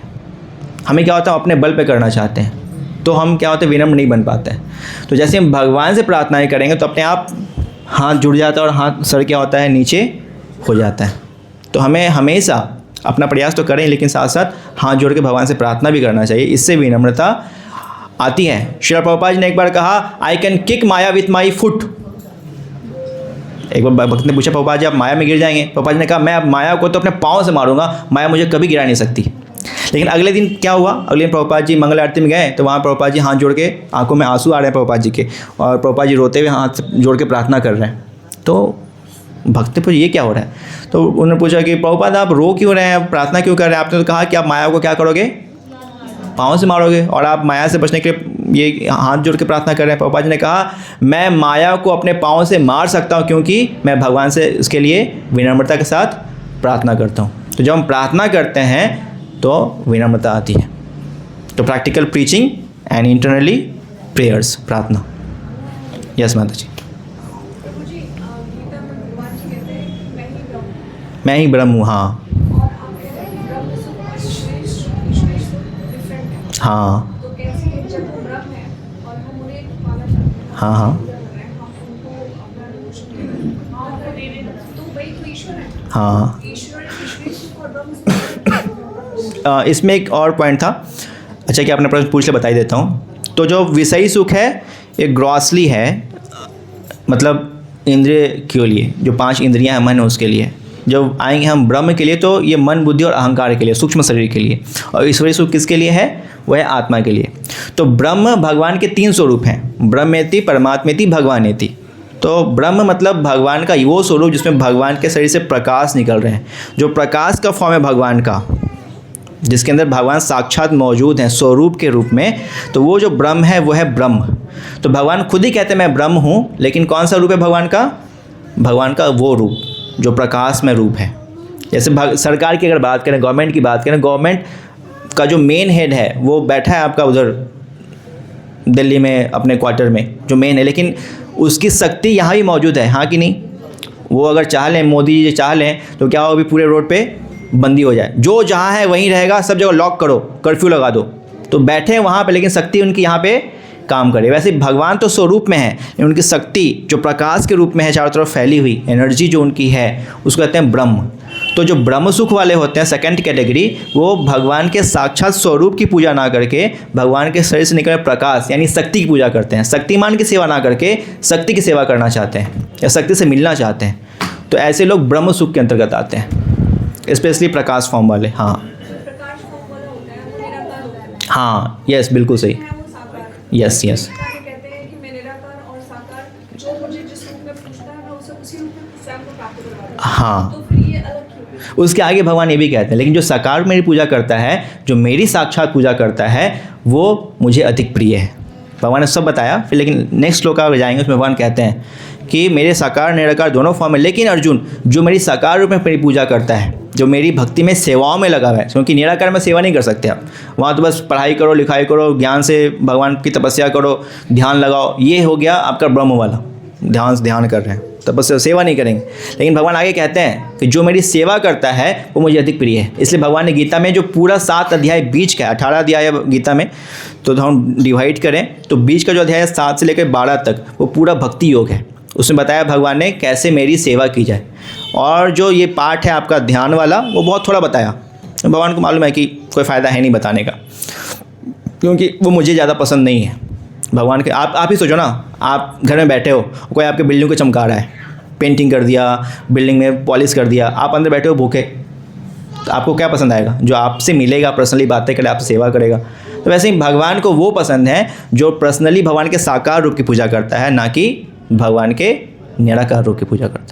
हमें क्या होता है, हम अपने बल पे करना चाहते हैं तो हम क्या होता है, विनम्र नहीं बन पाते हैं। तो जैसे हम भगवान से प्रार्थनाएं करेंगे तो अपने आप हाथ जुड़ जाता है और हाथ सर क्या होता है, नीचे हो जाता है। तो हमें हमेशा अपना प्रयास तो करें, लेकिन साथ साथ हाथ जोड़ के भगवान से प्रार्थना भी करना चाहिए, इससे विनम्रता आती है। श्रील प्रभुपाद जी ने एक बार कहा, I can kick Maya with my foot. एक बार भक्त ने पूछा, प्रभुपाद जी आप माया में गिर जाएंगे? प्रभुपाद जी ने कहा, मैं अब माया को तो अपने पाँव से मारूंगा, माया मुझे कभी गिरा नहीं सकती। लेकिन अगले दिन क्या हुआ, अगले दिन प्रभुपाद जी मंगल आरती में गए तो वहाँ प्रभुपाद जी हाथ जोड़ के, आंखों में आंसू आ रहे हैं प्रभुपाद जी के, और प्रभुपाद जी रोते हुए हाथ जोड़ के प्रार्थना कर रहे हैं। तो भक्त ने पूछा ये क्या हो रहा है? तो उन्होंने पूछा कि प्रभुपाद आप रो क्यों रहे हैं, प्रार्थना क्यों कर रहे हैं? आपने तो कहा कि आप माया को क्या करोगे, पाँव से मारोगे, और आप माया से बचने के लिए ये हाथ जोड़ के प्रार्थना कर रहे हैं। प्रभुपाद जी ने कहा, मैं माया को अपने पाँव से मार सकता हूँ क्योंकि मैं भगवान से उसके लिए विनम्रता के साथ प्रार्थना करता हूँ। तो जब हम प्रार्थना करते हैं तो विनम्रता आती है। तो practical preaching and internally prayers, प्रार्थना। यस माता जी। प्रभु जी, गीता में भगवान जी कहते हैं मैं ही ब्रह्म हूँ। मैं ही ब्रह्म हूँ, हाँ और आप कहते हैं ब्रह्म सुख श्रेष्ठ डिफरेंट है। हाँ तो कैसे जब वो ब्रह्म है और हम उन्हें पालन करते हैं, हाँ हाँ हम उनको अपना डिवोशन दे रहे हैं, तो वही तो ईश्वर है। हाँ। ईश्वर सुख और ब्रह्म सुख इसमें एक और पॉइंट था, अच्छा कि आपने प्रश्न पूछ ले, बताई देता हूँ। तो जो विषयी सुख है ये ग्रॉसली है, मतलब इंद्रिय के लिए, जो 5 इंद्रियां हैं मन है उसके लिए। जब आएंगे हम ब्रह्म के लिए तो ये मन, बुद्धि और अहंकार के लिए, सूक्ष्म शरीर के लिए। और ईश्वरीय सुख किसके लिए है, वह है आत्मा के लिए। तो ब्रह्म भगवान के 3 स्वरूप हैं, ब्रह्मेति, परमात्मेति, भगवानेति। तो ब्रह्म मतलब भगवान का वो स्वरूप जिसमें भगवान के शरीर से प्रकाश निकल रहे हैं, जो प्रकाश का फॉर्म है भगवान का, जिसके अंदर भगवान साक्षात मौजूद हैं स्वरूप के रूप में, तो वो जो ब्रह्म है वो है ब्रह्म। तो भगवान खुद ही कहते हैं मैं ब्रह्म हूँ, लेकिन कौन सा रूप है भगवान का? भगवान का वो रूप जो प्रकाश में रूप है। जैसे सरकार की अगर बात करें, गवर्नमेंट की बात करें, गवर्नमेंट का जो मेन हेड है वो बैठा है आपका उधर दिल्ली में अपने क्वार्टर में, जो मेन है, लेकिन उसकी शक्ति यहाँ भी मौजूद है, हाँ कि नहीं? वो अगर चाह लें, मोदी जी चाह लें, तो क्या हो, अभी पूरे रोड पे बंदी हो जाए, जो जहाँ है वहीं रहेगा, सब जगह लॉक करो, कर्फ्यू लगा दो, तो बैठे हैं वहाँ पे, लेकिन शक्ति उनकी यहाँ पे काम करे। वैसे भगवान तो स्वरूप में है, उनकी शक्ति जो प्रकाश के रूप में है चारों तरफ फैली हुई एनर्जी जो उनकी है, उसको कहते हैं ब्रह्म। तो जो ब्रह्म सुख वाले होते हैं सेकंड कैटेगरी, वो भगवान के साक्षात स्वरूप की पूजा ना करके भगवान के शरीर से निकले प्रकाश यानी शक्ति की पूजा करते हैं। शक्तिमान की सेवा ना करके शक्ति की सेवा करना चाहते हैं या शक्ति से मिलना चाहते हैं, तो ऐसे लोग ब्रह्म सुख के अंतर्गत आते हैं, स्पेशली प्रकाश फॉर्म वाले। हाँ प्रकाश फॉर्म वाला होता है, वो निराकार होता है। हाँ, यस, बिल्कुल सही, है वो साकार। Yes yes. कहते हैं कि मैं निराकार और साकार, जो मुझे जिस रूप में पूछता है मैं उसे उसी रूप में स्वयं को प्राप्त करवाता हूँ। हाँ, तो फिर ये अलग क्यों? उसके आगे भगवान ये भी कहते हैं, लेकिन जो साकार मेरी पूजा करता है, जो मेरी साक्षात पूजा करता है, वो मुझे अधिक प्रिय है। भगवान ने सब बताया, फिर लेकिन नेक्स्ट श्लोक आगे जाएंगे, उसमें भगवान कहते हैं कि मेरे साकार निराकार दोनों फॉर्म है, लेकिन अर्जुन जो मेरी साकार रूप में मेरी पूजा करता है, जो मेरी भक्ति में सेवाओं में लगा हुआ है, क्योंकि निराकार में सेवा नहीं कर सकते आप, वहाँ तो बस पढ़ाई करो, लिखाई करो, ज्ञान से भगवान की तपस्या करो, ध्यान लगाओ, ये हो गया आपका ब्रह्म वाला, ध्यान कर रहे हैं, तपस्या सेवा नहीं करेंगे। लेकिन भगवान आगे कहते हैं कि जो मेरी सेवा करता है वो मुझे अधिक प्रिय है। इसलिए भगवान ने गीता में जो पूरा 7 अध्याय बीच का, 18 अध्याय है गीता में, तो हम डिवाइड करें तो बीच का जो अध्याय है 7 से लेकर 12 तक, वो पूरा भक्ति योग है। उसमें बताया भगवान ने कैसे मेरी सेवा की जाए, और जो ये पार्ट है आपका ध्यान वाला, वो बहुत थोड़ा बताया। भगवान को मालूम है कि कोई फ़ायदा है नहीं बताने का, क्योंकि वो मुझे ज़्यादा पसंद नहीं है। भगवान के आप ही सोचो ना, आप घर में बैठे हो, कोई आपके बिल्डिंग को चमका रहा है, पेंटिंग कर दिया, बिल्डिंग में पॉलिश कर दिया, आप अंदर बैठे हो भूखे, तो आपको क्या पसंद आएगा? जो आपसे मिलेगा, पर्सनली बातें करे, आपसे सेवा करेगा। तो वैसे ही भगवान को वो पसंद है जो पर्सनली भगवान के साकार रूप की पूजा करता है, ना कि भगवान के निराकार रूप की पूजा करता है।